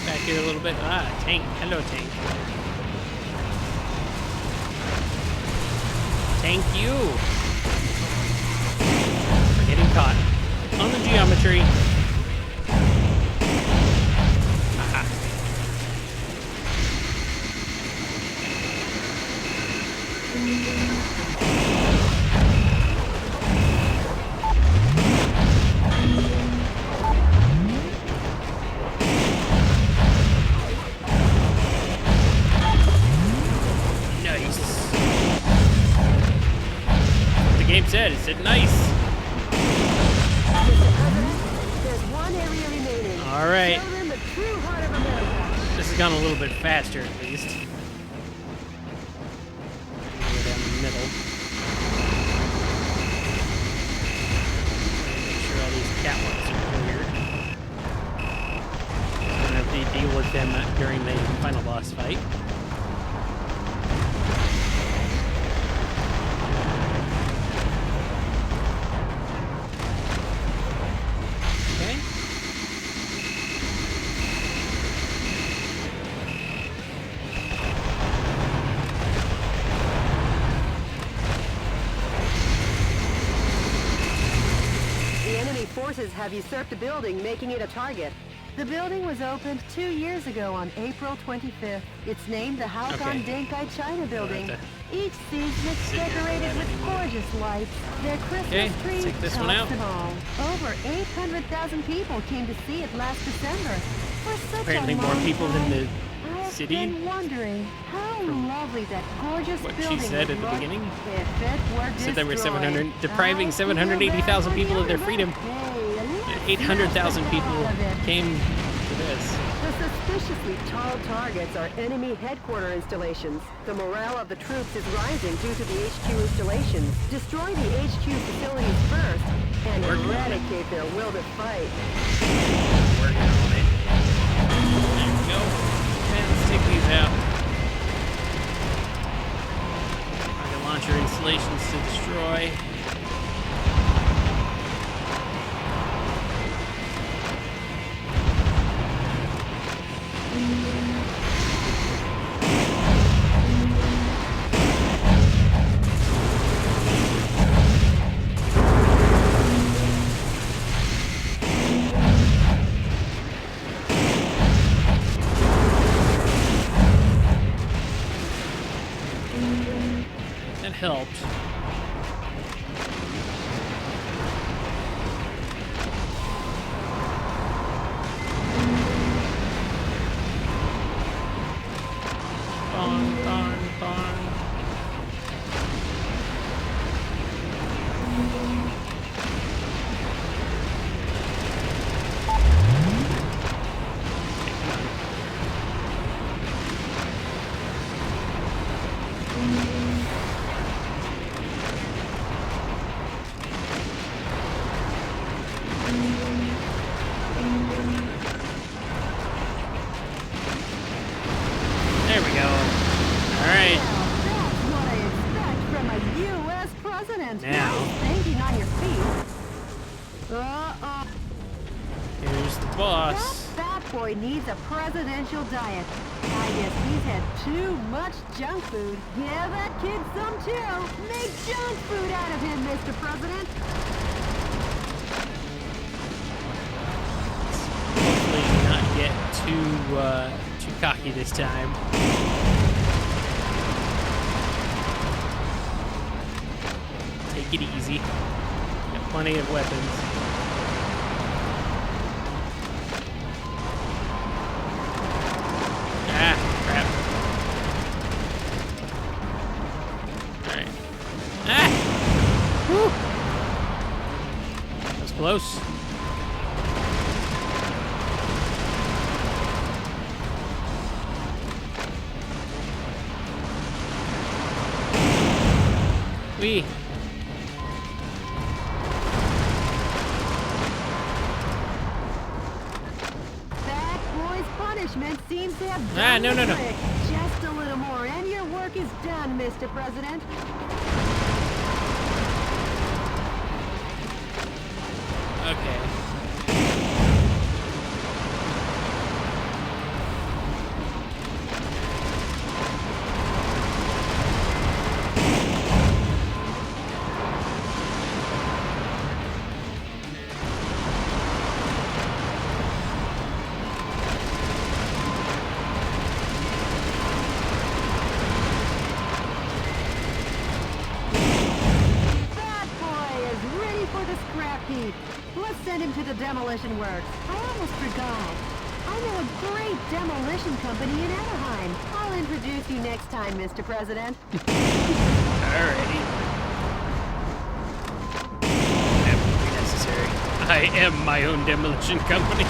back here a little bit. Ah, tank. Hello, tank. Thank you for getting caught on the geometry. Aha. Nice. The game said, it said nice. Mr. President, there's 1 area remaining. All right. Show them the true heart of America. This has gone a little bit faster, at least. Go down the middle. Make sure all these catwalks are cleared. I'm gonna have to deal with them during the final boss fight. Okay. The enemy forces have usurped the building, making it a target. The building was opened 2 years ago on April 25th. It's named the Halcon Okay. Denkai China Building. to Each season it's sit here for decorated that with anymore. gorgeous lights. Their Christmas Okay, tree take this tops one out. them all. Over 800,000 people came to see it last December. For such Apparently a more long people than the time, I've city. been wondering how lovely that gorgeous what she building said would at the look beginning. if it were Said there were destroyed. 700 depriving I'll 780,000 feel people of their better freedom. today. 800,000 people All of it. came to this. The suspiciously tall targets are enemy headquarter installations. The morale of the troops is rising due to the HQ installations. Destroy the HQ facilities first and Working on it. eradicate their will to fight. Working on it. There we go. Okay, let's take these out. Rocket launcher installations to destroy. That helped. Bong, bong, bong. boy needs a presidential diet. I guess he's had too much junk food. Give that kid some too. Make junk food out of him, Mr. President. Hopefully not get too cocky this time. Take it easy. Got plenty of weapons. Ah, crap. Alright. Ah! Woo! That was close. Wee. That boy's punishment seems to have Ah, done no. the trick. Just a little more and your work is done, Mr. President. Okay. That boy is ready for the scrap heap. Let's send him to the demolition works. I almost forgot. I know a great demolition company in Anaheim. I'll introduce you next time, Mr. President. Alrighty. That would be necessary. I am my own demolition company.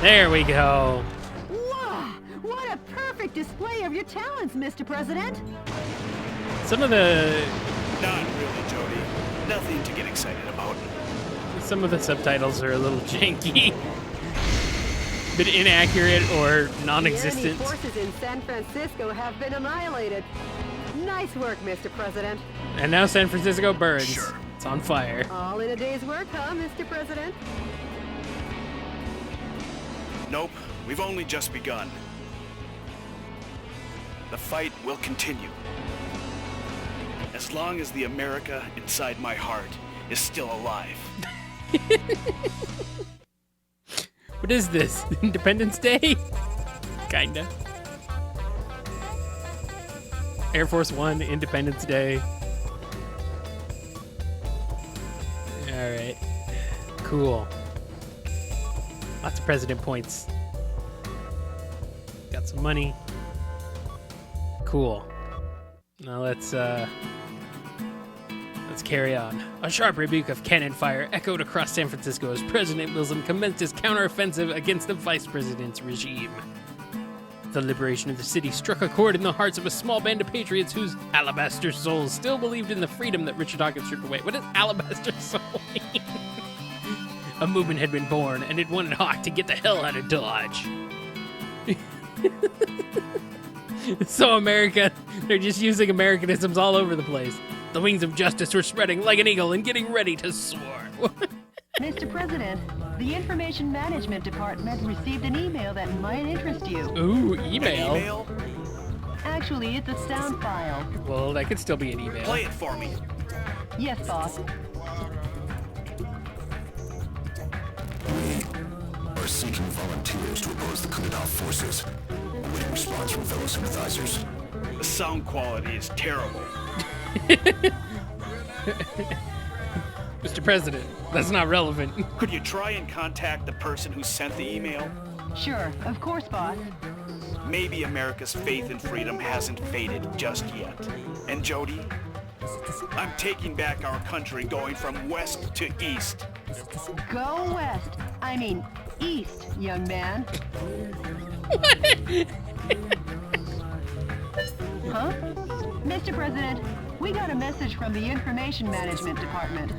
There we go. Wow! What a perfect display of your talents, Mr. President. Some of the Not really, Jody. Nothing to get excited about. subtitles are a little janky. Bit inaccurate or The non-existent. enemy forces in San Francisco have been annihilated. Nice work, Mr. President. And now San Francisco burns. Sure. It's on fire. All in a day's work, huh, Mr. President? Nope, we've only just begun. The fight will continue. As long as the America inside my heart is still alive. What is this? Independence Day? Kinda. Air Force One, Independence Day. Alright. Cool. Lots of president points. Got some money. Cool. Now let's carry on. A sharp rebuke of cannon fire echoed across San Francisco as President Wilson commenced his counteroffensive against the vice president's regime. The liberation of the city struck a chord in the hearts of a small band of patriots whose alabaster souls still believed in the freedom that Richard Dawkins stripped away. What does alabaster soul mean? A movement had been born, and it wanted Hawk to get the hell out of Dodge. So America, they're just using Americanisms all over the place. The wings of justice were spreading like an eagle and getting ready to soar. Mr. President, the Information Management Department received an email that might interest you. Ooh, An email. email? Actually, it's a sound file. Well, that could still be an email. Play it for me. Yes, boss. Are seeking volunteers to oppose the coup d'etat forces. Awaiting response from fellow sympathizers. The sound quality is terrible. Mr. President, that's not relevant. Could you try and contact the person who sent the email? Sure, of course, boss. Maybe America's faith in freedom hasn't faded just yet. And Jody, I'm taking back our country going from west to east. Go west. I mean, east, young man. Huh? Mr. President, we got a message from the Information Management Department.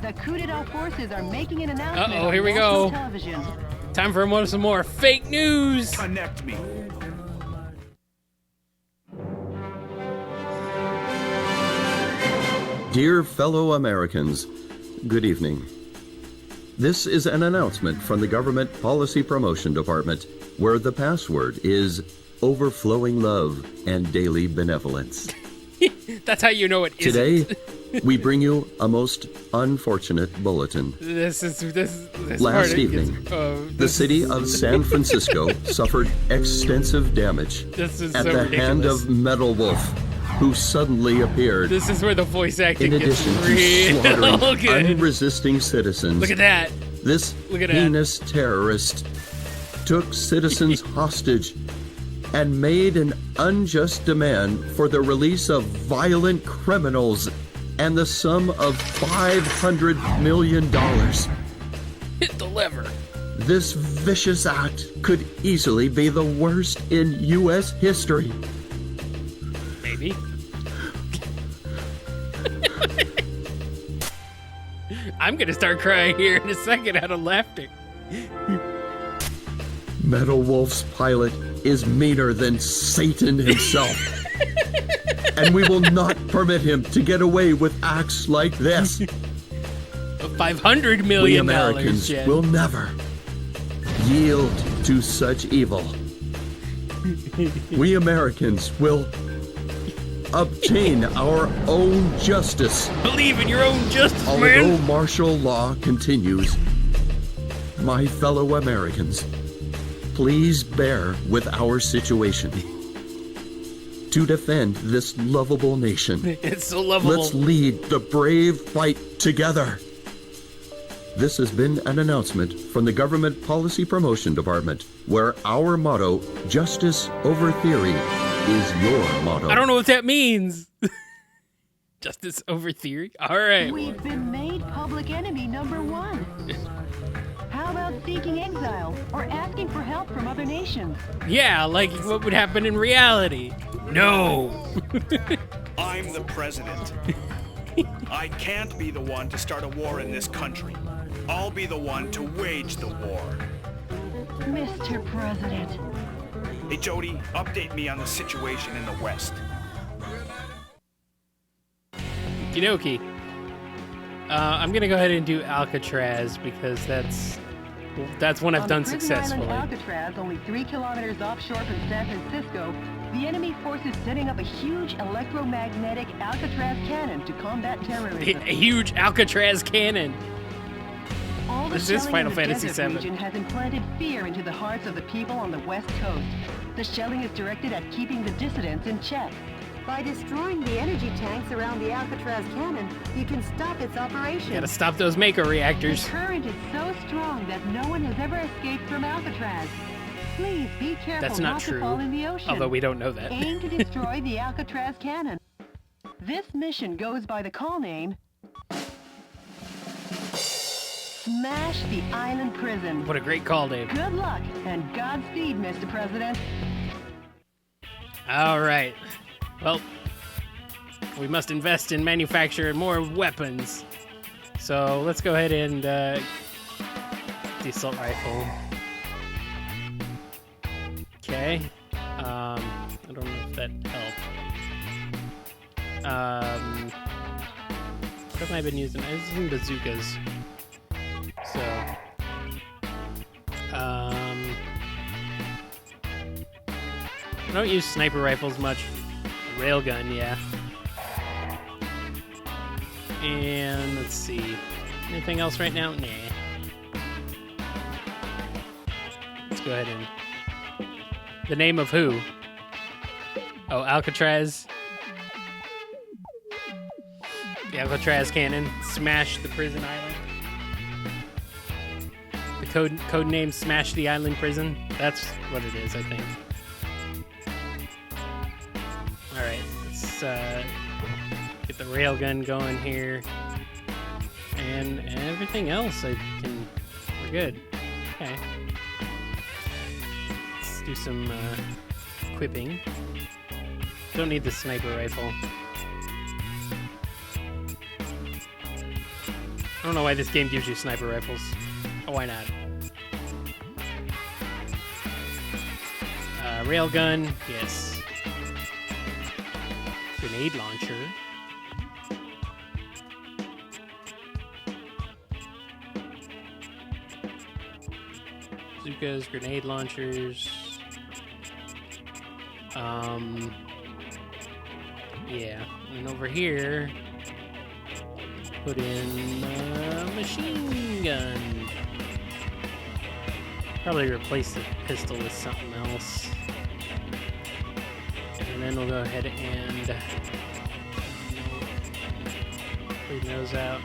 The coup d'etat forces are making an announcement Uh-oh, on here we national go. television. Time for some more fake news. Connect me. Dear fellow Americans, good evening. This is an announcement from the Government Policy Promotion Department, where the password is overflowing love and daily benevolence. That's how you know it isn't. Today, we bring you a most unfortunate bulletin. This Last part evening, oh, the city of San Francisco suffered extensive damage This is at so the ridiculous. hand of Metal Wolf, who suddenly appeared This is where the voice acting in gets addition to real slaughtering good. unresisting citizens. Look at that. This Look at that. heinous terrorist took citizens hostage and made an unjust demand for the release of violent criminals and the sum of $500 million. Hit the lever. This vicious act could easily be the worst in U.S. history. Maybe. I'm gonna start crying here in a second out of laughter. Metal Wolf's pilot is meaner than Satan himself. And we will not permit him to get away with acts like this. $500 We million, Americans Jen. will never yield to such evil. We Americans will obtain our own justice. Believe in your own justice, Although man. martial law continues, my fellow Americans, please bear with our situation. To defend this lovable nation, It's so lovable. let's lead the brave fight together. This has been an announcement from the Government Policy Promotion Department, where our motto, justice over theory, is your motto. I don't know what that means. Justice over theory? All right. We've been made public enemy number 1. How about seeking exile or asking for help from other nations? Yeah, like what would happen in reality. No. I'm the president. I can't be the one to start a war in this country. I'll be the one to wage the war. Mr. President. Hey, Jody, update me on the situation in the West. Okie dokie. I'm gonna go ahead and do Alcatraz because that's one I've On done the prison successfully. Island Alcatraz, only 3 kilometers offshore from San Francisco, the enemy force is setting up a huge electromagnetic Alcatraz cannon to combat terrorism. A huge Alcatraz cannon. All the This is shelling Final in the Fantasy desert VII. region has implanted fear into the hearts of the people on the West Coast. The shelling is directed at keeping the dissidents in check. By destroying the energy tanks around the Alcatraz cannon, you can stop its operation. Gotta stop those Mako The reactors. current is so strong that no one has ever escaped from Alcatraz. Please be careful That's not to true. fall in the ocean. Although we don't know that. Aim to destroy the Alcatraz cannon. This mission goes by the call name Smash the Island Prison. What a great call, Dave. Good luck and Godspeed, Mr. President. All right. Well, we must invest in manufacturing more weapons. So let's go ahead and the assault rifle. Okay. I don't know if that helped. What have I been using? I was using bazookas. So, I don't use sniper rifles much. Railgun, yeah. And let's see. Anything else right now? Nah. Let's go ahead and... The name of who? Oh, Alcatraz. The Alcatraz cannon. Smash the prison island. The code name Smash the Island Prison. That's what it is, I think. Alright, let's get the railgun going here. And everything else we're good. Okay. Let's do some equipping. Don't need the sniper rifle. I don't know why this game gives you sniper rifles. Oh, why not? Railgun, yes. Grenade launcher. bazookas, grenade launchers. Yeah, and over here, put in a machine gun. Probably replace the pistol with something else. And then we'll go ahead and clean those out.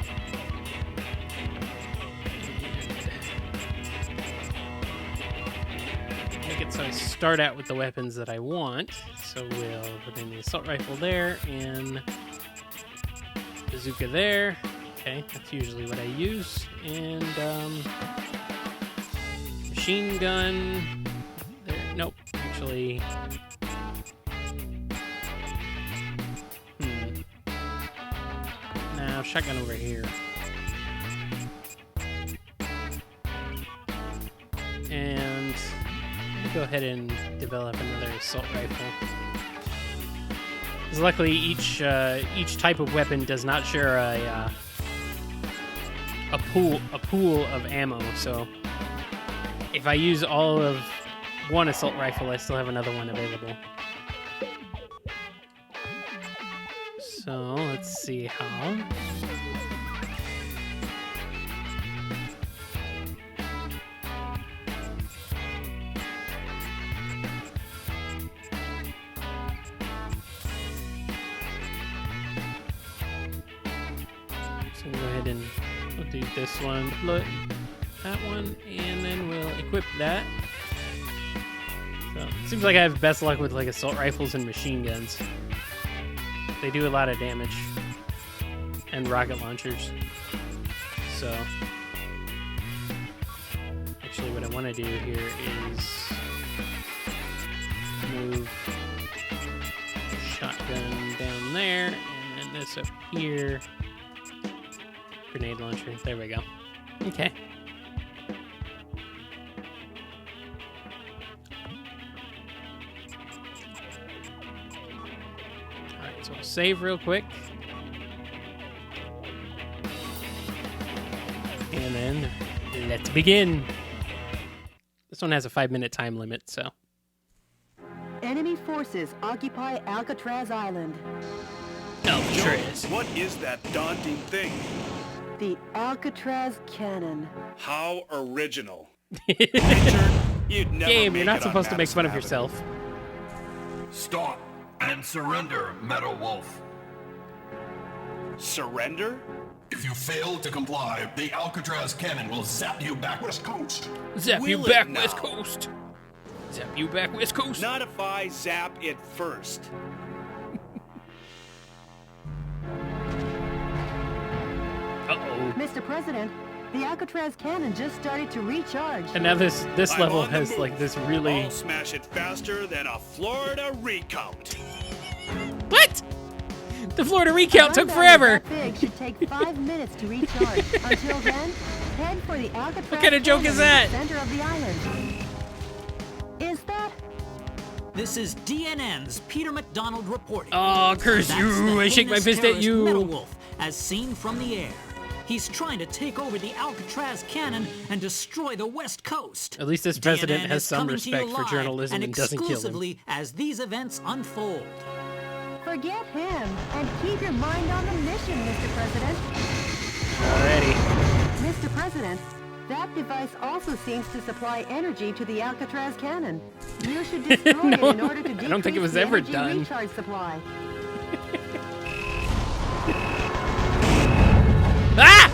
Make it so I start out with the weapons that I want. So we'll put in the assault rifle there and bazooka there. Okay, that's usually what I use. And machine gun there. Nope, actually. Now shotgun over here. And go ahead and develop another assault rifle. Because luckily, each type of weapon does not share a pool of ammo. So if I use all of one assault rifle, I still have another one available. So let's see how. So go ahead and we'll do this one, deploy that one, and then we'll equip that. So it seems like I have best luck with like assault rifles and machine guns. They do a lot of damage, and rocket launchers. So actually what I want to do here is move shotgun down there, and then this up here. Grenade launcher. There we go. Okay. Alright, so I'll save real quick. And then let's begin. This one has a 5-minute time limit, so. Enemy forces occupy Alcatraz Island. Alcatraz. What is that daunting thing? The Alcatraz Cannon. How original. Richard, you'd never Game, make you're not it on supposed to make fun of Madison Avenue. yourself. Stop and surrender, Meadow Wolf. Surrender? If you fail to comply, the Alcatraz cannon will zap you back West Coast. Zap you Will it back now? West Coast. Zap you back West Coast. Not if I zap it first. Uh-oh. Mr. President, the Alcatraz Cannon just started to recharge. And now this I'm level on the has move. like this really... I'll smash it faster than a Florida recount. What? The Florida recount took Gun forever. That big should take 5 minutes to recharge. Until then, head for the Alcatraz. What kind of joke is that? Cannon in the center of the island. Is that? This is DNN's Peter McDonald reporting. Oh, curse That's you. the I shake my heinous fist at terrorist you. Metal Wolf, as seen from the air. He's trying to take over the Alcatraz cannon and destroy the West Coast. At least this president DNN has is some coming to you respect for live journalism and doesn't kill him. exclusively as these events unfold. Forget him and keep your mind on the mission, Mr. President. Alrighty. Mr. President, that device also seems to supply energy to the Alcatraz Cannon. You should destroy No, it in order to decrease I don't think it was the ever energy done. recharge supply. Ah!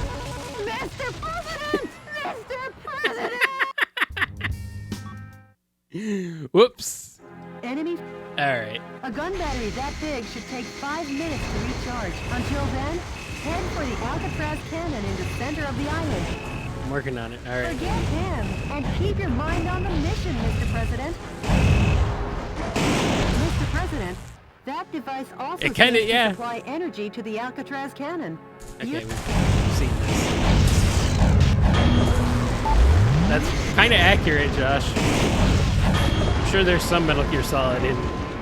Mr. President! Mr. President! Whoops. Enemy. Alright. A gun battery that big should take 5 minutes to recharge. Until then, head for the Alcatraz Cannon in the center of the island. I'm working on it. Alright. Forget him and keep your mind on the mission, Mr. President. Mr. President, that device also It kinda- seems to yeah. supply energy to the Alcatraz Cannon. Okay, You- we've seen this. That's kind of accurate, Josh. I'm sure there's some Metal Gear Solid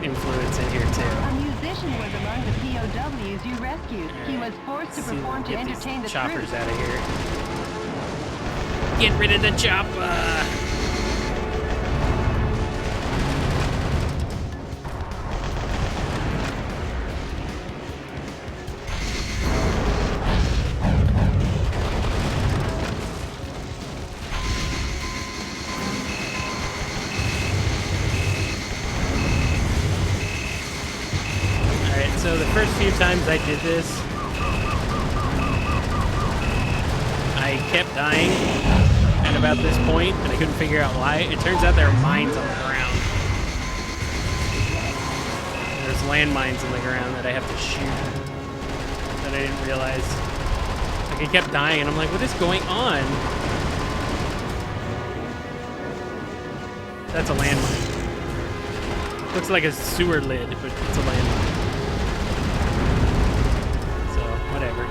influence in here, too. A musician was among the POWs you rescued. He was forced to See, perform to get these entertain the choppers troops. out of here. Get rid of the chopper! first few times I did this, I kept dying at about this point, and I couldn't figure out why. It turns out there are mines on the ground. There's landmines on the ground that I have to shoot that I didn't realize. Like, I kept dying, and I'm like, what is going on? That's a landmine. Looks like a sewer lid, but it's a landmine. So, whatever.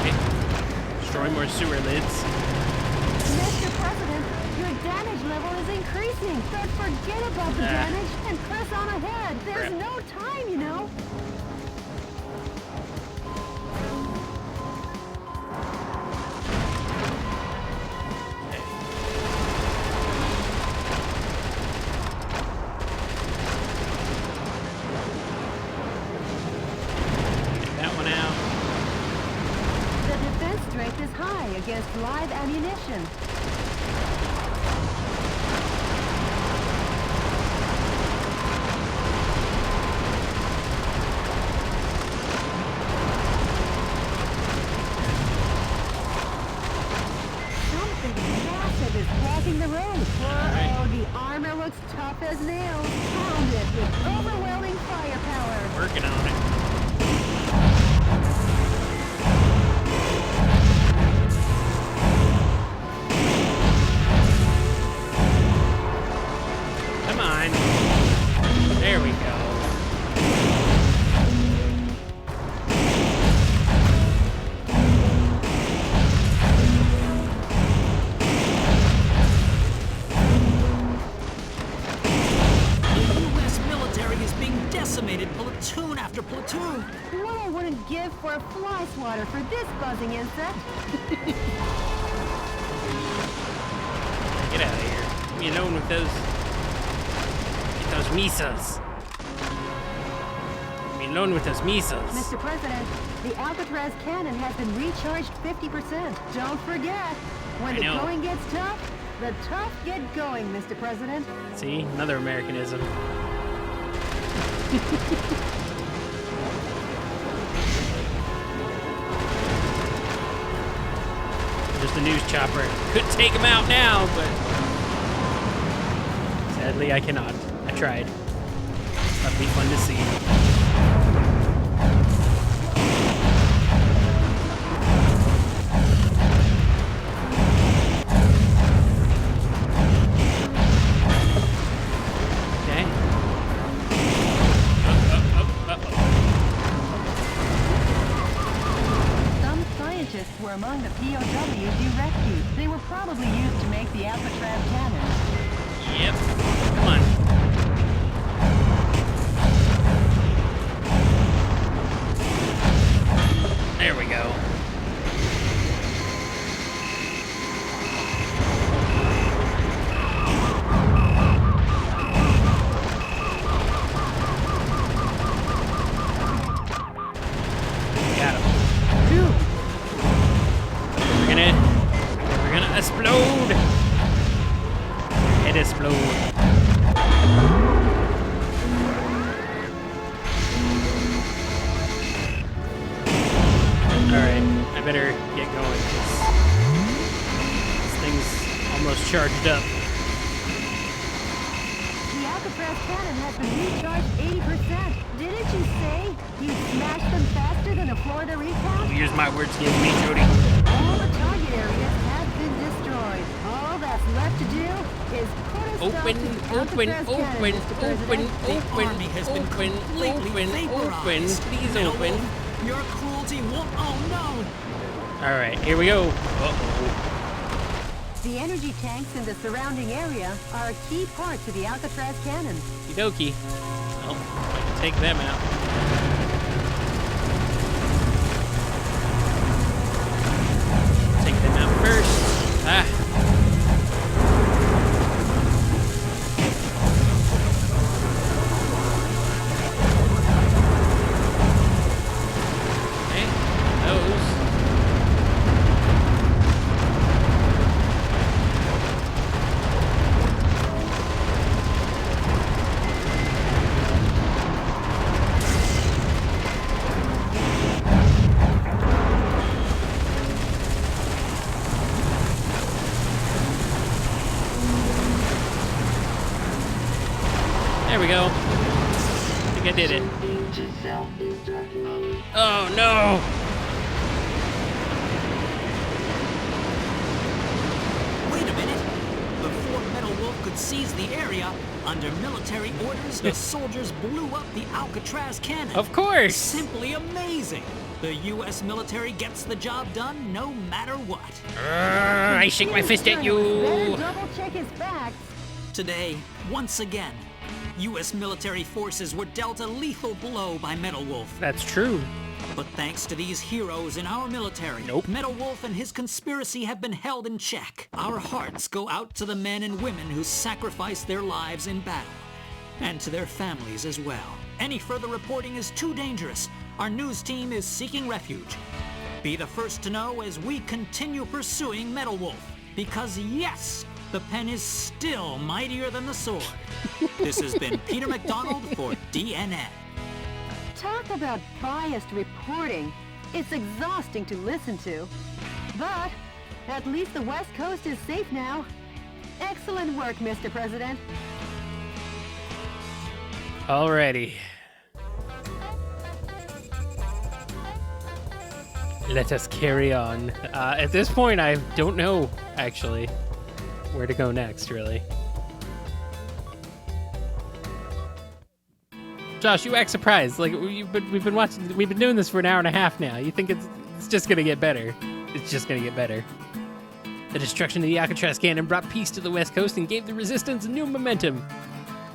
Okay. Destroy more sewer lids. Mr. President, your damage level is increasing. Don't forget about the damage and press on ahead. There's Crap. no time, you know. That one out. The defense strength is high against live ammunition. Something massive is blocking the road. Whoa, the armor looks tough as nails. Pound it with overwhelming firepower. Working on it. Come on. There we go. The U.S. military is being decimated platoon after platoon. What I wouldn't give for a fly swatter for this buzzing insect. Get out of here. Leave me alone with those. Get those misas. Leave me alone with those misas. Mr. President, the Alcatraz cannon has been recharged 50%. Don't forget, when I the know. going gets tough, the tough get going, Mr. President. See? Another Americanism. There's the news chopper. Could take him out now, but sadly I cannot. I tried. That'd be fun to see. Okay. Some scientists were among the POWs you rescued. They were probably used to make the Alcatraz cannon. Yep. Come on. There we go. Got him. Phew. We're gonna explode. It explode. Alright, I better get going. This thing's almost charged up. The Alcatraz cannon has been recharged 80%. Didn't you say you smashed them faster than a Florida recount? Use my words against me, Jody. All the target areas have been destroyed. All that's left to do is put a stop Open, to the open, Alcatraz cannon, open, Mr. open, President. The open, army has been open, completely open, vaporized. please Metal open. Wolf, your cruelty won't. Oh Alright, here we go. Uh-oh. The energy tanks in the surrounding area are a key part to the Alcatraz cannon. Okie dokie. Well, I can take them out. Take them out first. Ah. Okay, those. There we go. I think I did it. Oh, no! Wait a minute! Before Metal Wolf could seize the area, under military orders, the soldiers blew up the Alcatraz cannon. Of course! Simply amazing! The U.S. military gets the job done no matter what. I shake my fist at you! Better double check his facts. Today, once again, U.S. military forces were dealt a lethal blow by Metal Wolf. That's true. But thanks to these heroes in our military, Nope. Metal Wolf and his conspiracy have been held in check. Our hearts go out to the men and women who sacrificed their lives in battle, and to their families as well. Any further reporting is too dangerous. Our news team is seeking refuge. Be the first to know as we continue pursuing Metal Wolf, because yes, the pen is still mightier than the sword. This has been Peter McDonald for DNN. Talk about biased reporting. It's exhausting to listen to. But at least the West Coast is safe now. Excellent work, Mr. President. Alrighty. Let us carry on. At this point, I don't know, actually, where to go next, really. Josh, you act surprised. Like, we've been doing this for an hour and a half now. You think it's just gonna get better. It's just gonna get better. The destruction of the Alcatraz cannon brought peace to the West Coast and gave the resistance new momentum.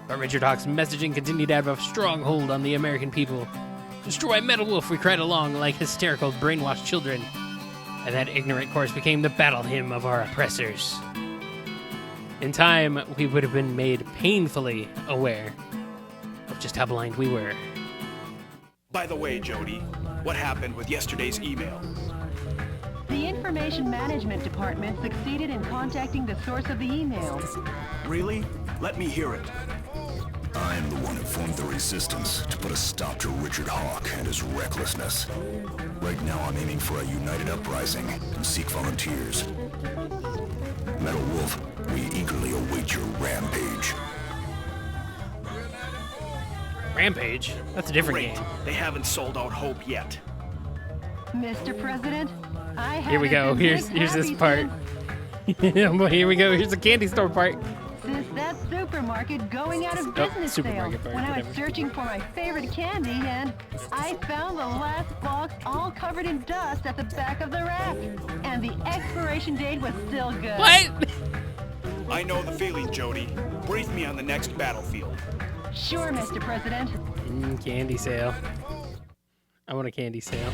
But Richard Hawk's messaging continued to have a strong hold on the American people. Destroy Metal Wolf, we cried along like hysterical, brainwashed children. And that ignorant chorus became the battle hymn of our oppressors. In time, we would have been made painfully aware of just how blind we were. By the way, Jody, what happened with yesterday's email? The Information Management Department succeeded in contacting the source of the email. Really? Let me hear it. I am the one who formed the resistance to put a stop to Richard Hawk and his recklessness. Right now I'm aiming for a united uprising and seek volunteers. Metal Wolf, we eagerly await your rampage. Rampage? That's a different Great. game. They haven't sold out hope yet. Mr. President, I have Here we go. Here's this part. Here we go. Here's the candy store part. Since that supermarket going out of business sale, supermarket part, when I whatever. was searching for my favorite candy, and I found the last box all covered in dust at the back of the rack. And the expiration date was still good. What? I know the feeling, Jody. Brief me on the next battlefield. Sure, Mr. President. Candy sale. I want a candy sale.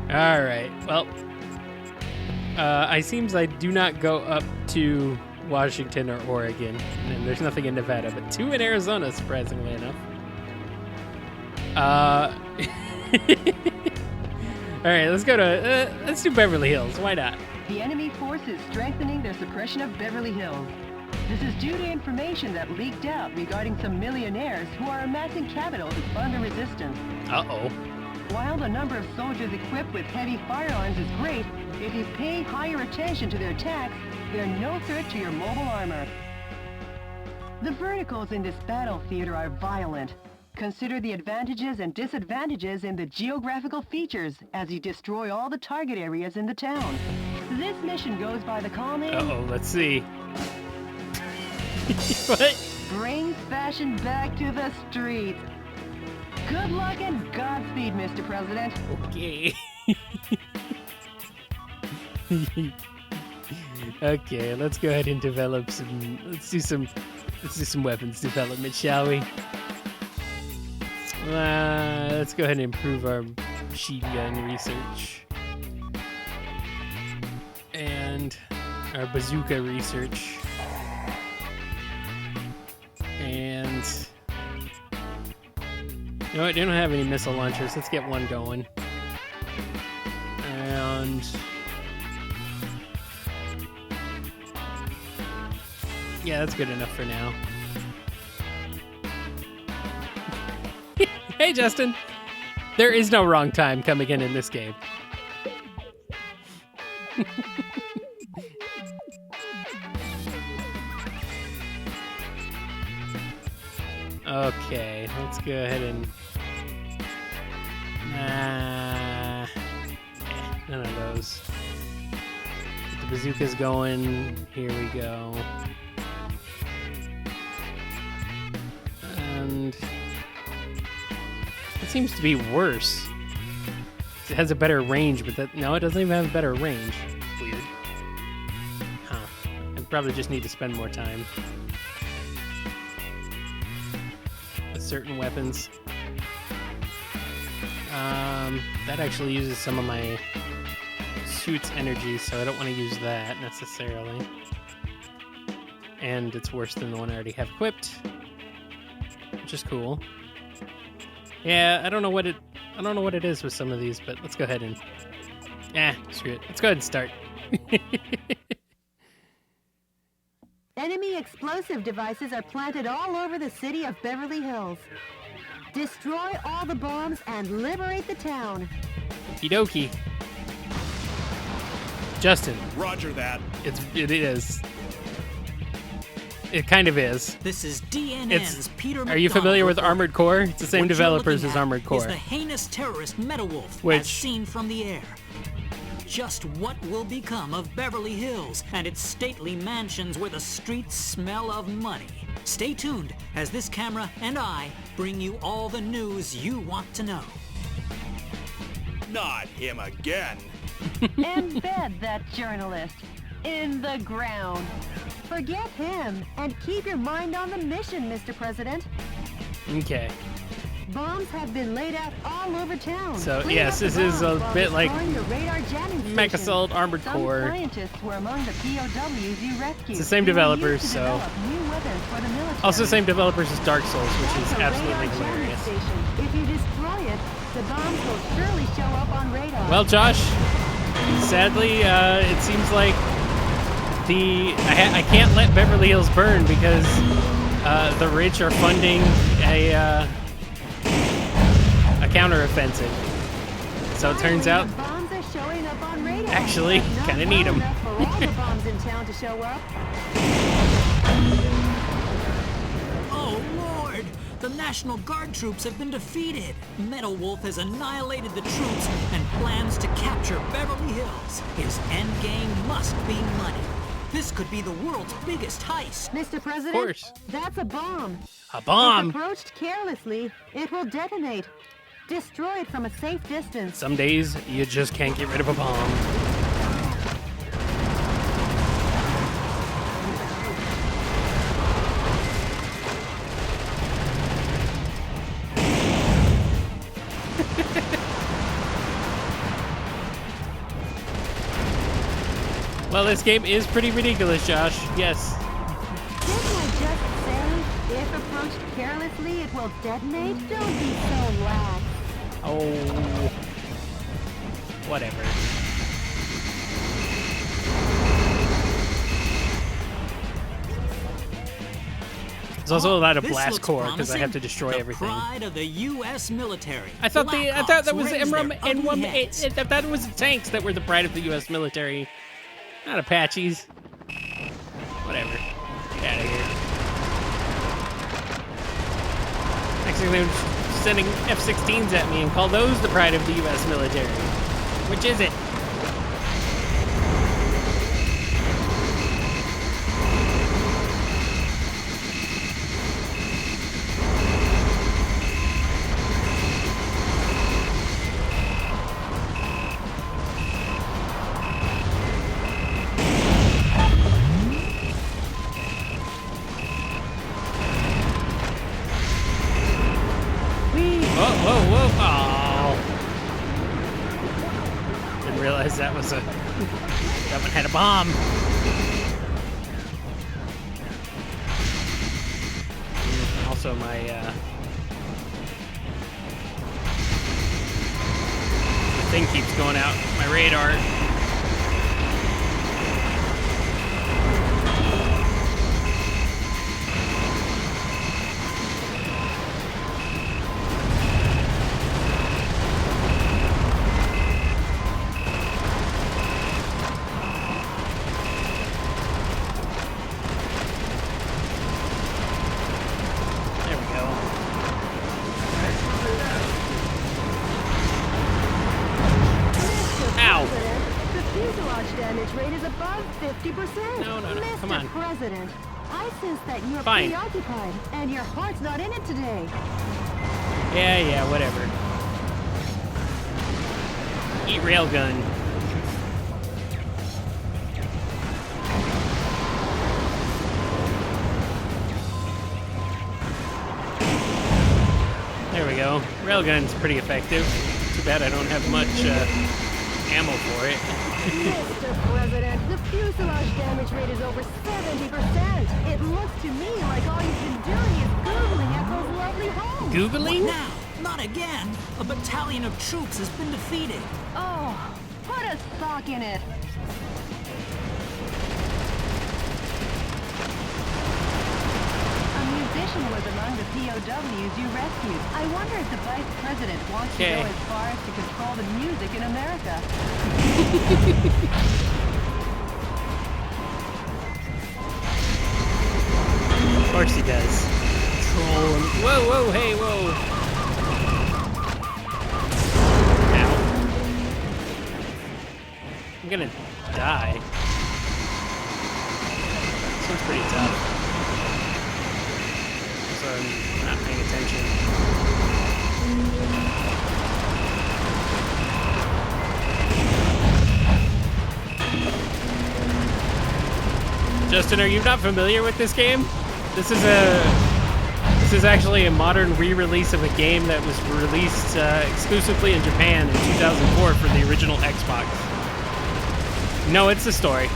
All right. Well, it seems I do not go up to Washington or Oregon, and there's nothing in Nevada, but 2 in Arizona, surprisingly enough. All right, let's go to let's do Beverly Hills. Why not? The enemy force is strengthening their suppression of Beverly Hills. This is due to information that leaked out regarding some millionaires who are amassing capital to fund the resistance. Uh-oh. While the number of soldiers equipped with heavy firearms is great, if you pay higher attention to their attacks, they're no threat to your mobile armor. The verticals in this battle theater are violent. Consider the advantages and disadvantages in the geographical features as you destroy all the target areas in the town. This mission goes by the call name... Uh-oh, let's see. What? Brings fashion back to the streets. Good luck and Godspeed, Mr. President. Okay. Okay, let's go ahead and develop some. Let's do some weapons development, shall we? Let's go ahead and improve our machine gun research and our bazooka research, and you know what? They don't have any missile launchers. Let's get one going. And yeah, that's good enough for now. Hey, Justin. There is no wrong time coming in this game. Okay, let's go ahead and... none of those. Get the bazookas going. Here we go. And... it seems to be worse. It has a better range, but no, it doesn't even have a better range. Weird. Huh. I probably just need to spend more time with certain weapons. That actually uses some of my suit's energy, so I don't want to use that necessarily. And it's worse than the one I already have equipped, which is cool. Yeah, I don't know what it is with some of these, but let's go ahead and... screw it. Let's go ahead and start. Enemy explosive devices are planted all over the city of Beverly Hills. Destroy all the bombs and liberate the town. Okie dokie. Justin. Roger that. It is. It kind of is. This is DNN's Peter McDonald. Are you familiar with report. Armored Core? It's the same What you're developers looking as at Armored Core. Is the heinous terrorist Metalwolf, Which- as seen from the air. Just what will become of Beverly Hills and its stately mansions where the streets smell of money? Stay tuned as this camera and I bring you all the news you want to know. Not him again. Embed that journalist in the ground. Forget him and keep your mind on the mission, Mr. President. Okay. Bombs have been laid out all over town. So, Clean yes, up the this is a bombs while bit like destroying the radar jamming station. Mech Assault Armored Some Core. scientists were among the POWs you rescued. It's the same They were developers, used to so- develop new weapons for the military. Also the same developers as Dark Souls, which is That's a absolutely radar jamming hilarious. station. If you destroy it, the bombs will surely show up on radar. Well, Josh, sadly, it seems like I can't let Beverly Hills burn because the rich are funding a counteroffensive. So it turns out, The bombs are showing up on radar. actually, But not kinda need well 'em. enough for all the bombs in town to show up. Oh, Lord! The National Guard troops have been defeated. Metalwolf has annihilated the troops and plans to capture Beverly Hills. His endgame must be money. This could be the world's biggest heist. Mr. President, course. that's a bomb. a If bomb! approached carelessly, it will detonate. Destroy it from a safe distance. Some days, you just can't get rid of a bomb. Well, this game is pretty ridiculous, Josh. Yes. Didn't I just say, if approached carelessly, it will detonate? Don't be so lax. Oh. Whatever. There's also a lot of This blast looks core because I have to promising. destroy The everything. Pride of the U.S. military. I thought that was Blackhawks raise their ugly heads. I thought it was the tanks that were the pride of the U.S. military, not Apaches. Whatever. Get out of here. Next thing they're sending F-16s at me and call those the pride of the U.S. military. Which is it? Whoa. Oh. Didn't realize that was that one had a bomb. Also my thing keeps going out, my radar. There we go. rate is above 50%. No, come on. Mr. President, I sense that you're Fine. preoccupied and your heart's not in it today. Yeah, whatever. Eat railgun. There we go. Railgun's pretty effective. Too bad I don't have much ammo for it. Mr. President, the fuselage damage rate is over 70%. It looks to me like all you've been doing is Googling at those lovely homes. Googling? What now? Not again. A battalion of troops has been defeated. Oh, put a sock in it. A musician was among the POWs you rescued. I wonder if the Vice President wants to go as far as to control the music in America. Of course he does. Troll. Whoa, hey, whoa. Ow. I'm gonna die. This one's pretty tough. So I'm not paying attention. Justin, are you not familiar with this game? This is actually a modern re-release of a game that was released exclusively in Japan in 2004 for the original Xbox. No, it's a story.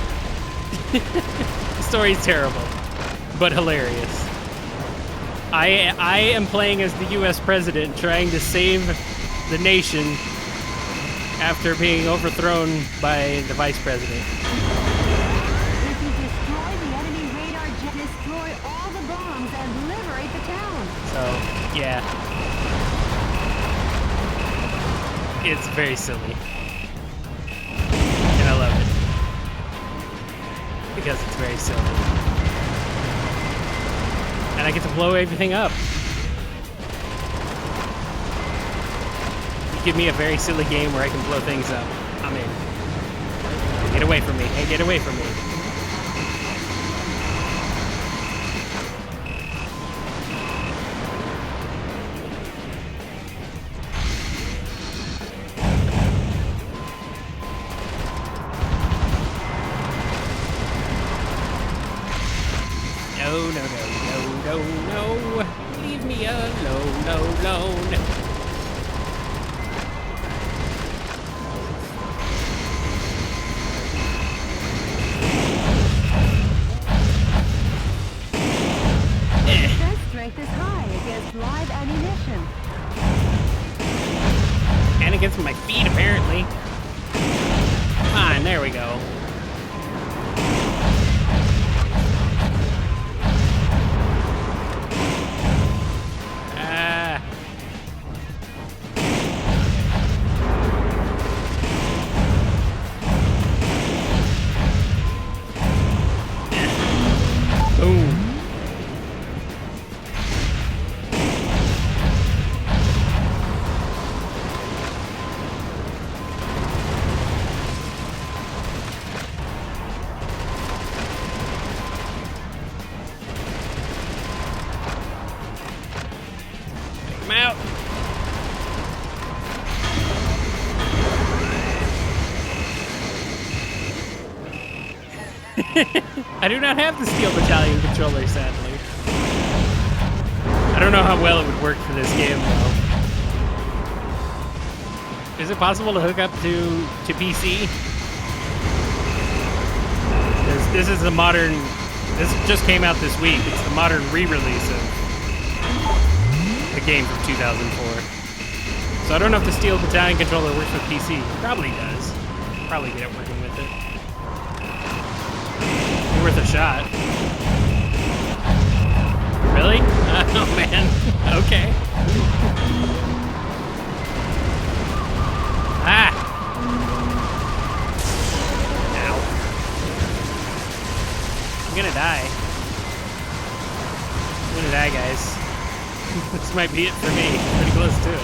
The story's terrible, but hilarious. I am playing as the U.S. president trying to save the nation after being overthrown by the vice president. If you destroy the enemy radar jet, destroy all the bombs and liberate the town. So, yeah. It's very silly. And I love it. Because it's very silly. And I get to blow everything up. You give me a very silly game where I can blow things up. I'm in. Get away from me. Hey, get away from me. No. Leave me alone, alone. Defense strength is high against live ammunition. And against my feet, apparently. Fine, there we go. Boom. Take him out. I do not have the Steel Battalion controller, sadly. I don't know how well it would work for this game, though. Is it possible to hook up to PC? This is the modern... This just came out this week. It's the modern re-release of the game from 2004. So I don't know if the Steel Battalion controller works with PC. It probably does. Probably get it working with it. Worth a shot. Really? Oh man. Okay. Ah. Ow. I'm gonna die. I'm gonna die, guys. This might be it for me. Pretty close to it.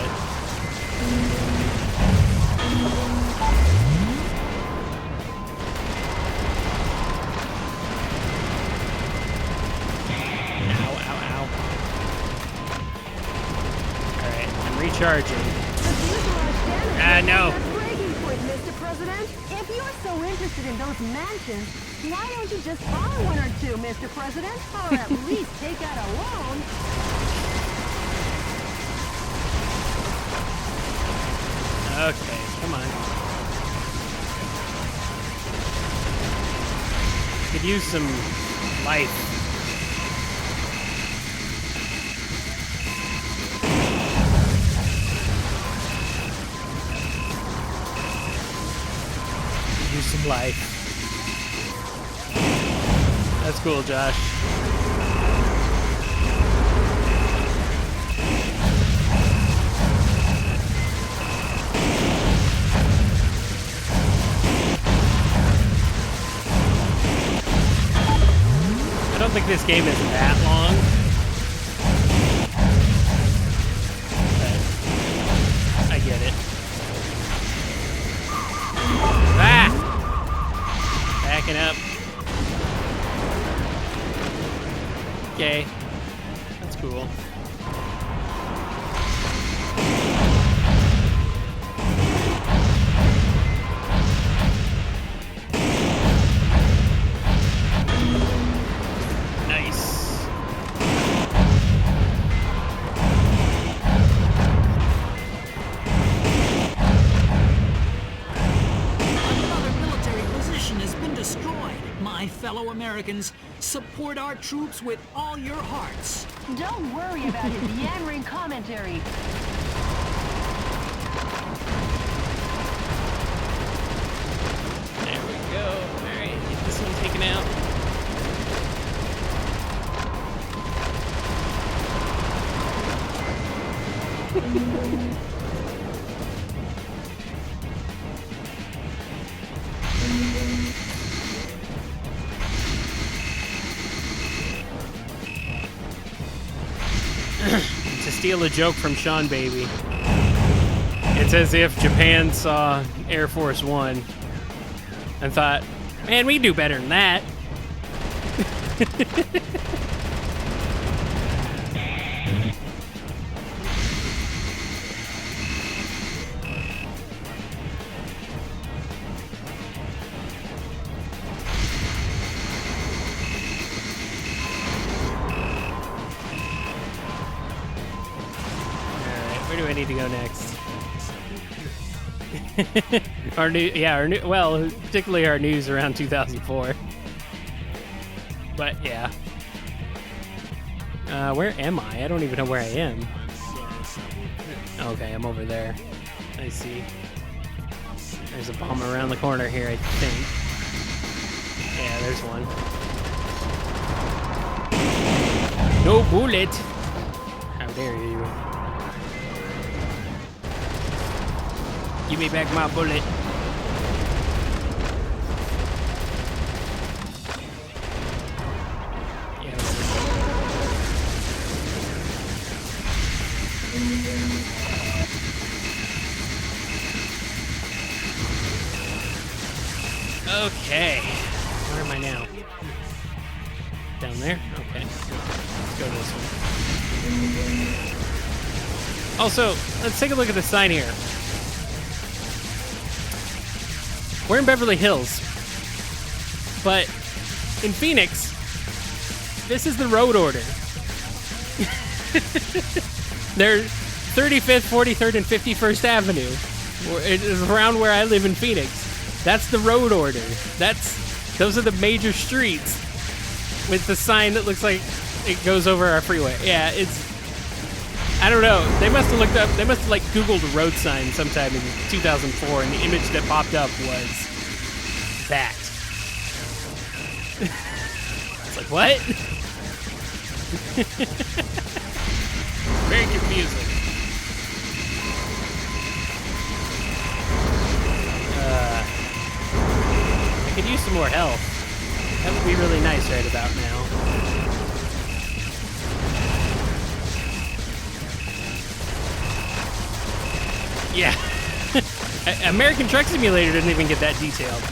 Recharging. No. Breaking point, Mr. President. If you're so interested in those mansions, why don't you just borrow one or two, Mr. President? Or at least take out a loan? Okay, come on. Could use some life. Use some life. That's cool, Josh. I don't think this game is that long. But I get it. Ah! Backing up. Okay. That's cool. Fellow Americans, support our troops with all your hearts. Don't worry about his yammering commentary. There we go. Alright, get this one taken out. To steal a joke from Sean Baby, it's as if Japan saw Air Force One and thought, man, we can do better than that. Where do I need to go next? Well, particularly our news around 2004. But yeah. Where am I? I don't even know where I am. Okay, I'm over there. I see. There's a bomb around the corner here, I think. Yeah, there's one. No bullet! How dare you? Give me back my bullet. Yeah. Okay. Where am I now? Down there? Okay. Let's go this one. Also, let's take a look at the sign here. We're in Beverly Hills, but in Phoenix, this is the road order. They're 35th, 43rd, and 51st Avenue. It is around where I live in Phoenix. That's the road order. Those are the major streets with the sign that looks like it goes over our freeway. Yeah, I don't know. They must have looked up. They must have Googled a road sign sometime in 2004, and the image that popped up was that. It's like, what? Very confusing. I could use some more health. That would be really nice right about now. Yeah. American Truck Simulator didn't even get that detailed.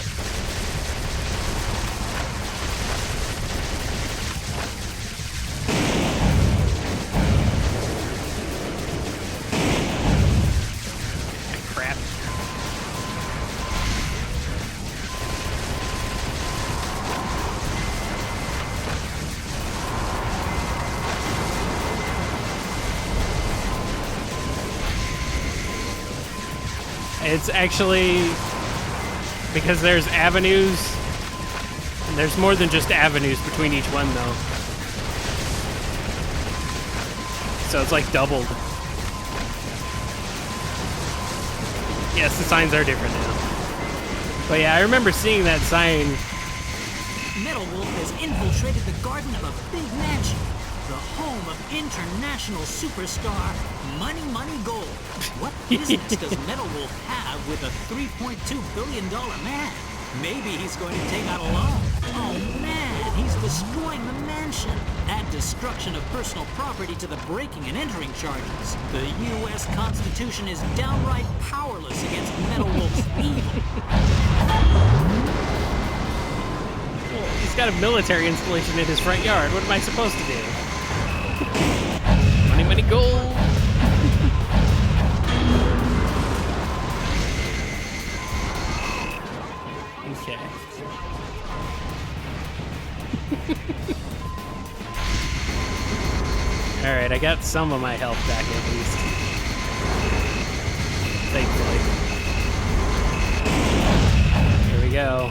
It's actually because there's avenues, and there's more than just avenues between each one, though. So it's like doubled. Yes, the signs are different now. But yeah, I remember seeing that sign. Metal Wolf has infiltrated the garden of a big mansion, the home of international superstar Money Gold. What business does Metal Wolf have with a $3.2 billion man? Maybe he's going to take out a loan. Oh man, he's destroying the mansion. Add destruction of personal property to the breaking and entering charges. The U.S. Constitution is downright powerless against Metal Wolf's evil. Well, he's got a military installation in his front yard. What am I supposed to do? Money, gold. Okay. Alright, I got some of my health back at least. Thankfully. Here we go.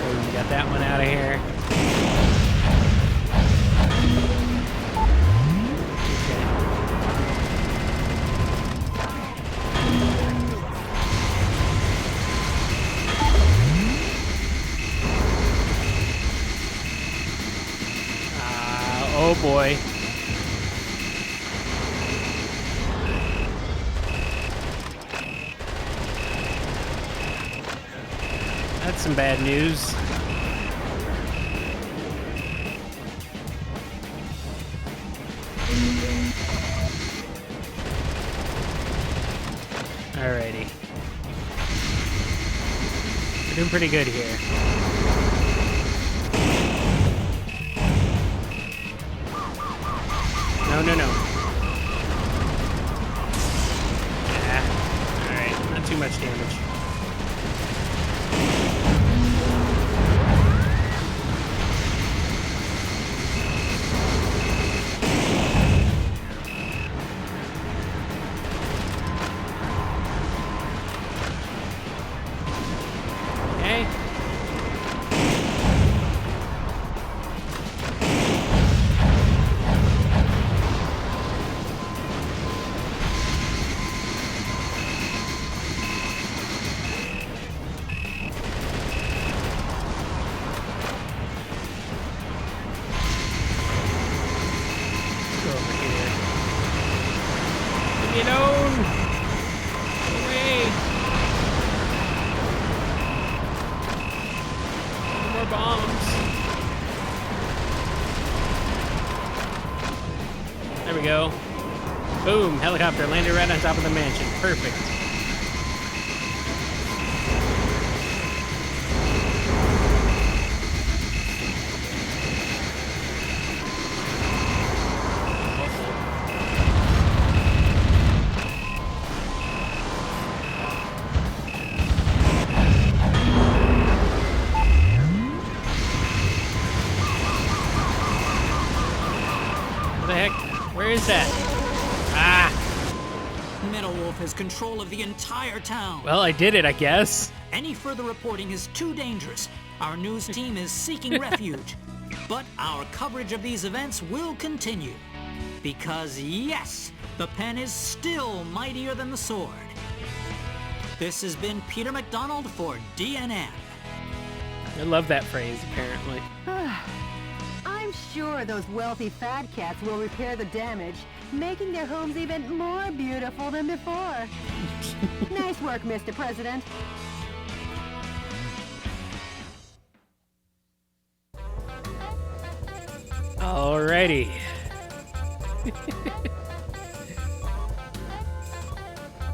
Oh, we got that one out of here. Oh boy. That's some bad news. Alrighty. We're doing pretty good here. No. Yeah. Alright, not too much damage. Okay. Get on! Away! More bombs. There we go. Boom! Helicopter landed right on top of the mansion. Perfect. What the heck? Where is that? Ah! Metal Wolf has control of the entire town. Well, I did it, I guess. Any further reporting is too dangerous. Our news team is seeking refuge. But our coverage of these events will continue. Because yes, the pen is still mightier than the sword. This has been Peter McDonald for DNN. I love that phrase, apparently. I'm sure those wealthy fat cats will repair the damage, making their homes even more beautiful than before. Nice work, Mr. President. Alrighty.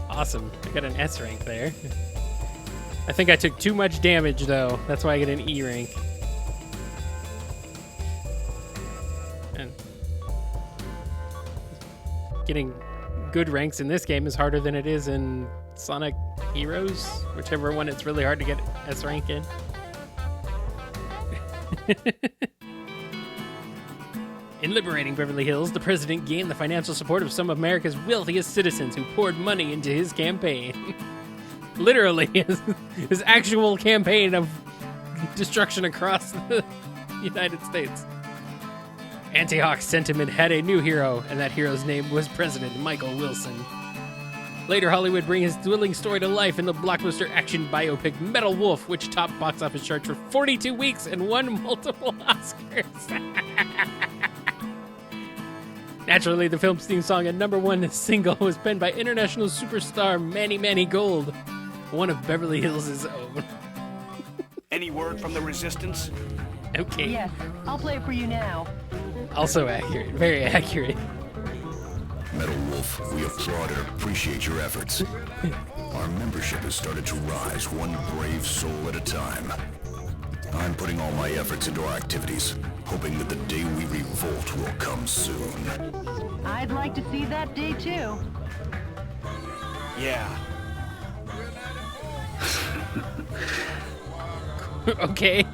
Awesome. I got an S rank there. I think I took too much damage, though. That's why I get an E rank. And getting good ranks in this game is harder than it is in Sonic Heroes, whichever one it's really hard to get S rank in. In liberating Beverly Hills, the president gained the financial support of some of America's wealthiest citizens who poured money into his campaign. Literally, his actual campaign of destruction across the United States. Anti-Hawk sentiment had a new hero, and that hero's name was President Michael Wilson. Later, Hollywood bring his thrilling story to life in the blockbuster action biopic Metal Wolf, which topped box office charts for 42 weeks and won multiple Oscars. Naturally, the film's theme song and #1 single was penned by international superstar Manny Gold, one of Beverly Hills' own. Any word from the resistance? Okay. Yes, I'll play it for you now. Also accurate. Very accurate. Metal Wolf, we applaud and appreciate your efforts. Our membership has started to rise one brave soul at a time. I'm putting all my efforts into our activities, hoping that the day we revolt will come soon. I'd like to see that day too. Yeah. Okay.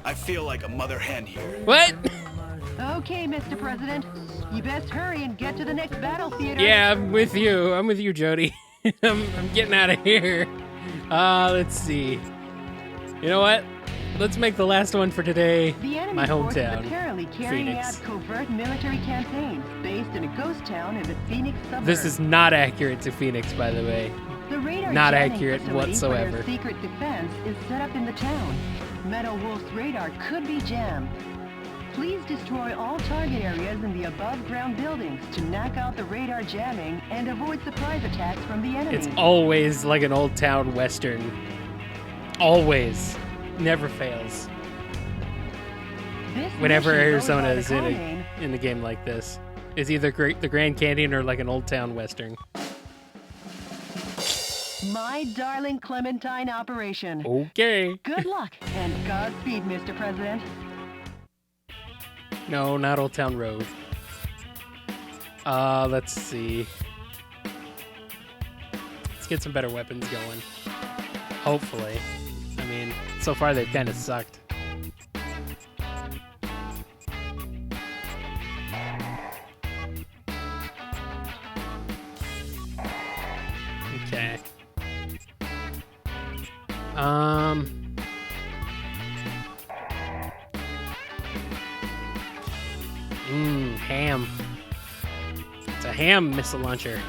I feel like a mother hen here. What? Okay, Mr. President. You best hurry and get to the next battle theater. Yeah, I'm with you, Jody. I'm getting out of here. Let's see. You know what? Let's make the last one for today The enemy my force is hometown, apparently carrying Phoenix. out covert military campaigns based in a ghost town in the Phoenix suburbs. This is not accurate to Phoenix, by the way. The radar not jamming accurate facility whatsoever. For their secret defense is set up in the town. Metal Wolf's radar could be jammed. Please destroy all target areas in the above-ground buildings to knock out the radar jamming and avoid surprise attacks from the enemy. It's always like an old town western. Always. Never fails. This Whenever mission goes Arizona by the is call name in a game like this, is either the Grand Canyon or like an old town western. My Darling Clementine Operation. Okay. Good luck and Godspeed, Mr. President. No, not Old Town Road. Let's see. Let's get some better weapons going. Hopefully. I mean, so far they've kind of sucked. Okay. Ham. It's a ham missile launcher.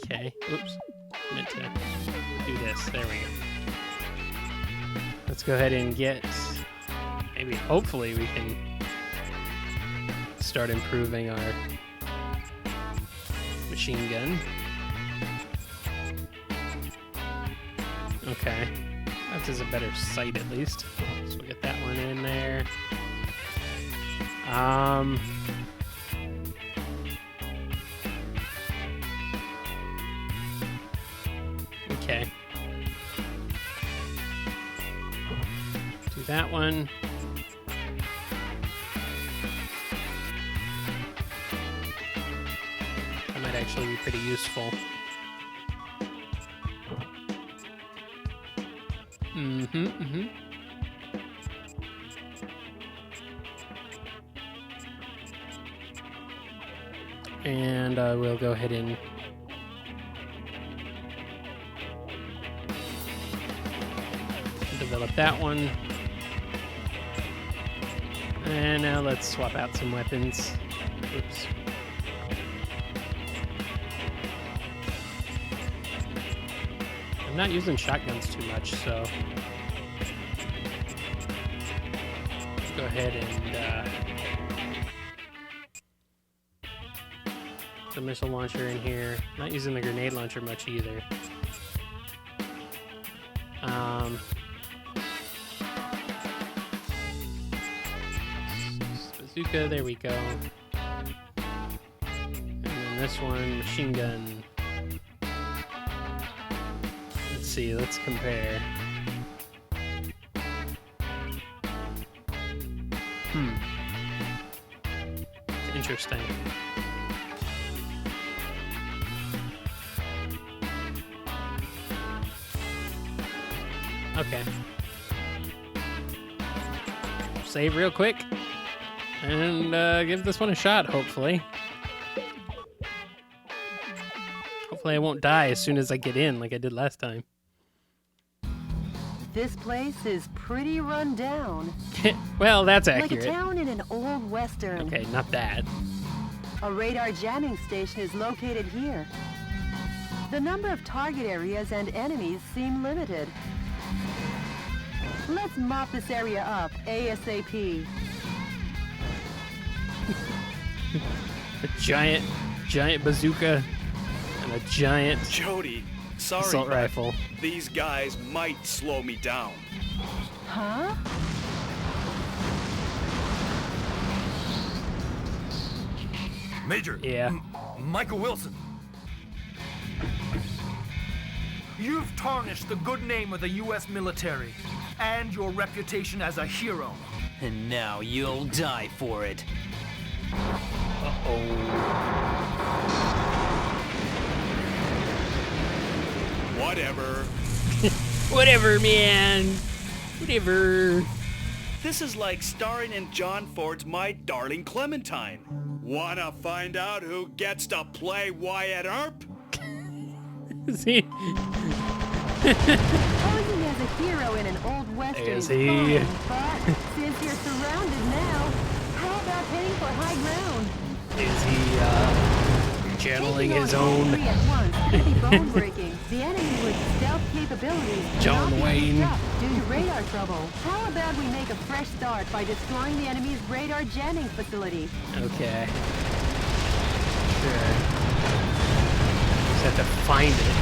Okay. Oops. Meant to do this. There we go. Let's go ahead and get... Maybe, hopefully, we can start improving our machine gun. Okay. That is a better sight, at least. So we'll get that one in there. Okay. Do that one. That might actually be pretty useful. And we'll go ahead and develop that one. And now let's swap out some weapons. Oops. I'm not using shotguns too much, so let's go ahead and the missile launcher in here. Not using the grenade launcher much either. Bazooka, there we go. And then this one, machine gun. Let's see, let's compare. It's interesting. Okay. Save real quick. And give this one a shot, hopefully. Hopefully I won't die as soon as I get in like I did last time. This place is pretty run down. Well, that's Like accurate. a town in an old western. Okay, not that. A radar jamming station is located here. The number of target areas and enemies seem limited. Let's mop this area up ASAP. A giant bazooka and a giant Jody, sorry, assault but rifle. these guys might slow me down. Huh? Major. Yeah. Michael Wilson. You've tarnished the good name of the U.S. military and your reputation as a hero. And now you'll die for it. Whatever. Whatever, man. Whatever. This is like starring in John Ford's My Darling Clementine. Wanna find out who gets to play Wyatt Earp? See? Posing as a hero in an old western Is is he? fine, but since you're surrounded now, how about heading for high ground? Is he channeling Taking his on all own three at once could be bone-breaking. The enemy with stealth capabilities John cannot be Wayne? picked up due to radar trouble. How about we make a fresh start by destroying the enemy's radar jamming facility? Okay. Sure. Just have to find it.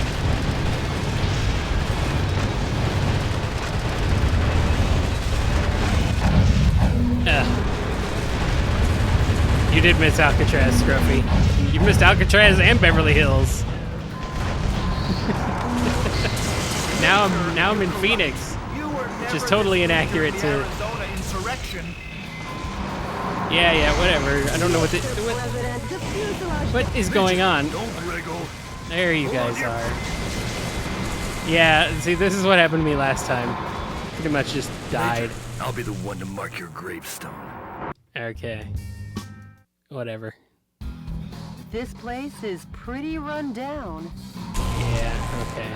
You did miss Alcatraz, Scruffy. You missed Alcatraz and Beverly Hills. now I'm in Phoenix. You were Which is never totally the leader inaccurate of the to- Arizona insurrection. Yeah, whatever. I don't know what President, the fuselage what is going on. Don't wriggle. There you guys are. Yeah, see, this is what happened to me last time. Pretty much just died. Major, I'll be the one to mark your gravestone. Okay. Whatever. This place is pretty run down. Yeah, okay.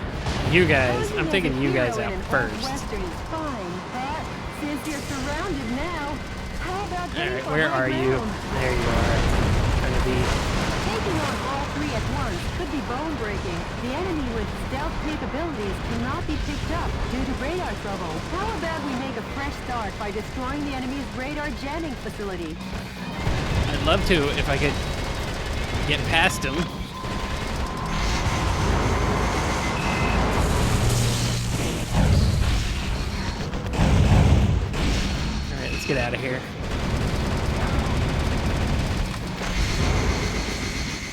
You guys, I'm taking you guys out first. Western is fine, but since you're surrounded now, how about Alright, where are you? There you are. Trying to be... Taking on all three at once could be bone-breaking. The enemy with stealth capabilities cannot be picked up due to radar trouble. How about we make a fresh start by destroying the enemy's radar jamming facility? I'd love to if I could get past him. Alright, let's get out of here.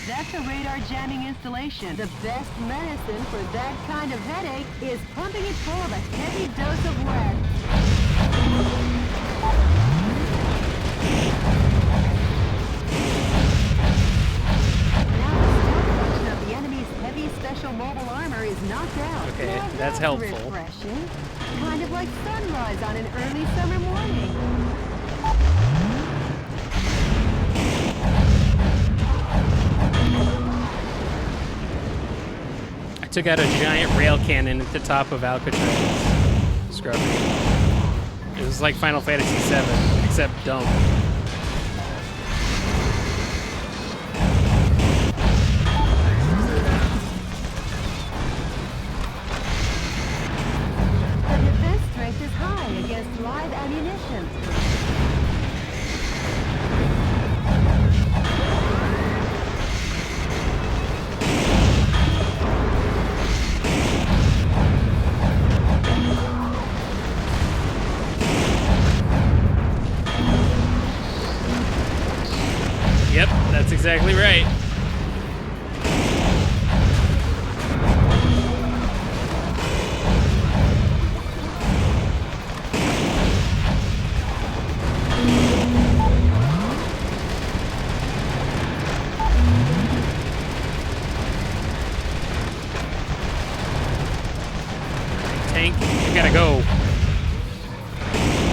That's a radar jamming installation. The best medicine for that kind of headache is pumping it full of a heavy dose of lead. The enemy's heavy special mobile armor is knocked out. Okay, Now that's helpful. Refreshing. Kind of like sunrise on an early summer morning. I took out a giant rail cannon at the top of Alcatraz. Scruffy. It was like Final Fantasy VII, except dumb. The defense strength is high against live ammunition. tank. You gotta go.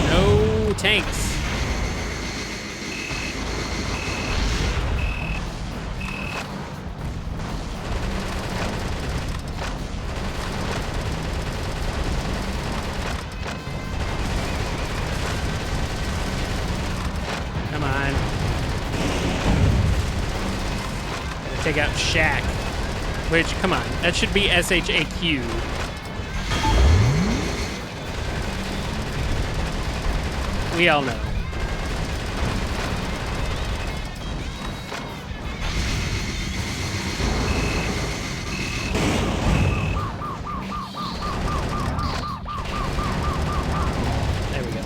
No tanks. Come on. Gotta take out Shaq. Which, come on, that should be SHAQ. We all know. There we go.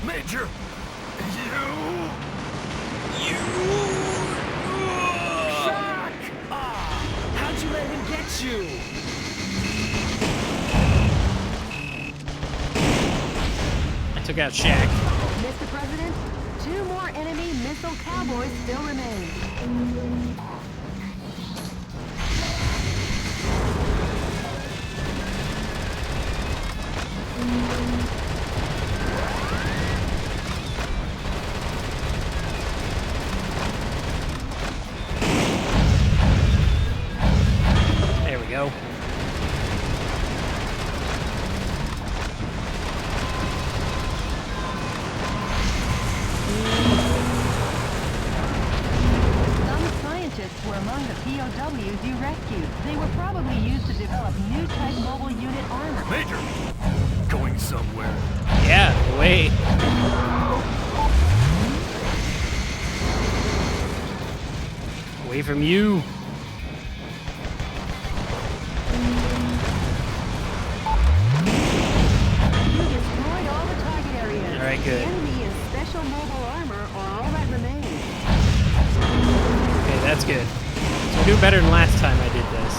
Major! Shaq! How'd you let him get you? I took out Shaq. Mr. President, 2 more enemy missile cowboys still remain. There we go. Some scientists were among the POWs you rescued. They were probably used to develop new type mobile unit armor. Major! Going somewhere. Yeah, wait. Away from you. You destroyed all the target areas. All right, good. The enemy and special mobile armor are all that remains. Okay, that's good. So we're doing better than last time I did this.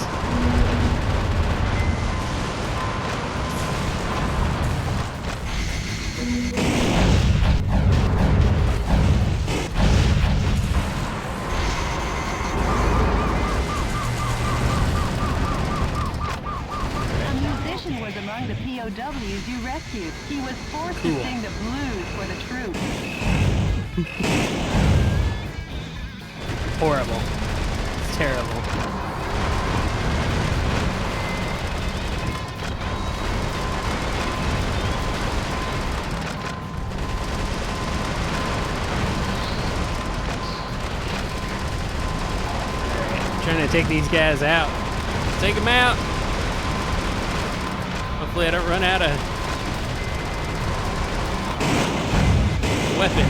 A musician was among the POWs you rescued. He was forced Cool. to sing the blues for the troops. Horrible. It's terrible. Trying to take these guys out. Take them out. Hopefully I don't run out of weapon.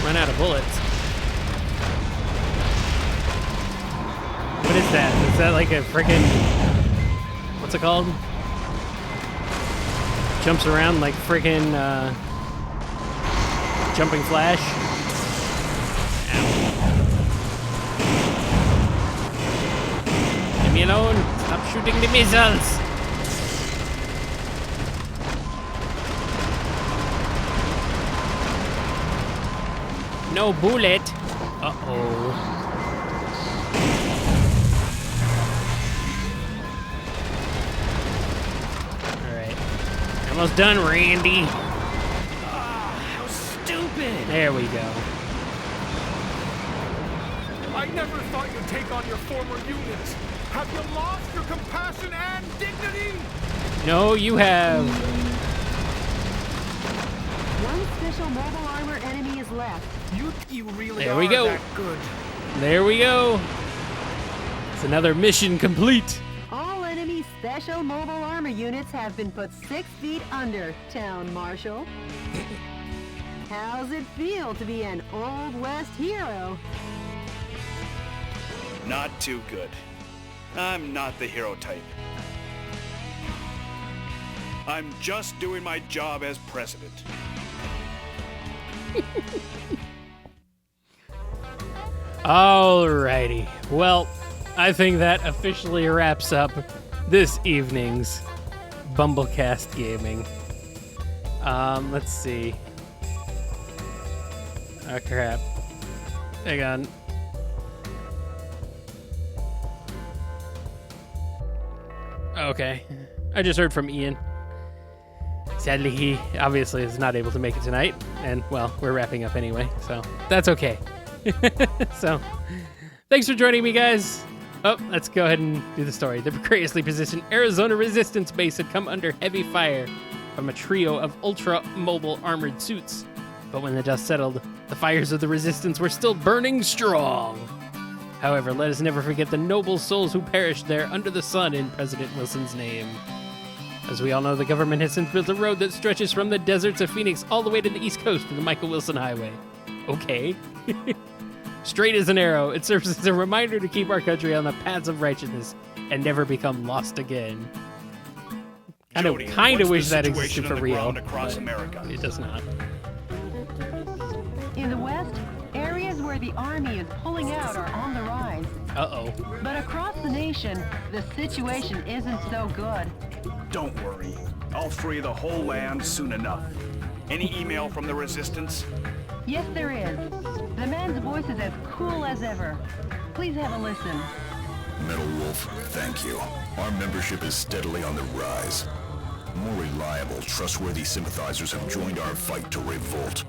Run out of bullets. What is that? Is that like a freaking... What's it called? Jumps around like freaking jumping flash? Leave me alone! Stop shooting the missiles! No bullet! Uh-oh. Alright. Almost done, Randy. How stupid! There we go. I never thought you'd take on your former units. Have you lost your compassion and dignity? No, you have. One special mobile armor enemy is left. You really There are we go. that good. There we go. It's another mission complete. All enemy special mobile armor units have been put 6 feet under, Town Marshal. How's it feel to be an Old West hero? Not too good. I'm not the hero type. I'm just doing my job as president. Alrighty. Well, I think that officially wraps up this evening's BumbleKast gaming. Let's see. Oh, crap. Hang on. Okay. I just heard from Ian. Sadly, he obviously is not able to make it tonight. And, well, we're wrapping up anyway, so that's okay. So, thanks for joining me, guys. Oh, let's go ahead and do the story. The precariously positioned Arizona Resistance Base had come under heavy fire from a trio of ultra-mobile armored suits. But when the dust settled, the fires of the Resistance were still burning strong. However, let us never forget the noble souls who perished there under the sun in President Wilson's name. As we all know, the government has since built a road that stretches from the deserts of Phoenix all the way to the East Coast to the Michael Wilson Highway. Okay. Straight as an arrow, it serves as a reminder to keep our country on the paths of righteousness and never become lost again. I kind of wish that existed for real, across America? It does not. In the West, areas where the Army is pulling out are on the rise. Uh-oh. But across the nation, the situation isn't so good. Don't worry. I'll free the whole land soon enough. Any email from the Resistance? Yes, there is. The man's voice is as cool as ever. Please have a listen. Metal Wolf, thank you. Our membership is steadily on the rise. More reliable, trustworthy sympathizers have joined our fight to revolt.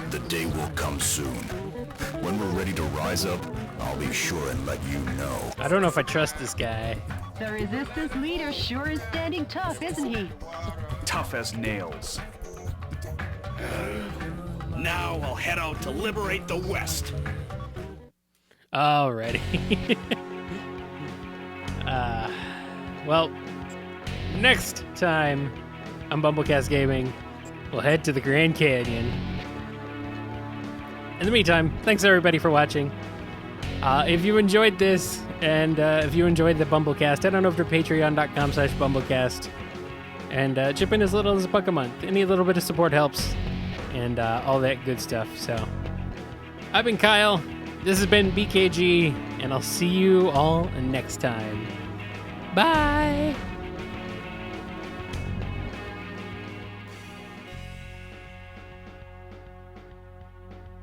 The day will come soon. When we're ready to rise up, I'll be sure and let you know. I don't know if I trust this guy. The Resistance leader sure is standing tough, isn't he? Tough as nails. Now I'll head out to liberate the West. Alrighty. Well, next time on BumbleKast Gaming, we'll head to the Grand Canyon. In the meantime, thanks everybody for watching. If you enjoyed this, and if you enjoyed the BumbleKast, head on over to patreon.com/BumbleKast and chip in as little as $1 a month. Any little bit of support helps, and all that good stuff. So, I've been Kyle. This has been BKG, and I'll see you all next time. Bye!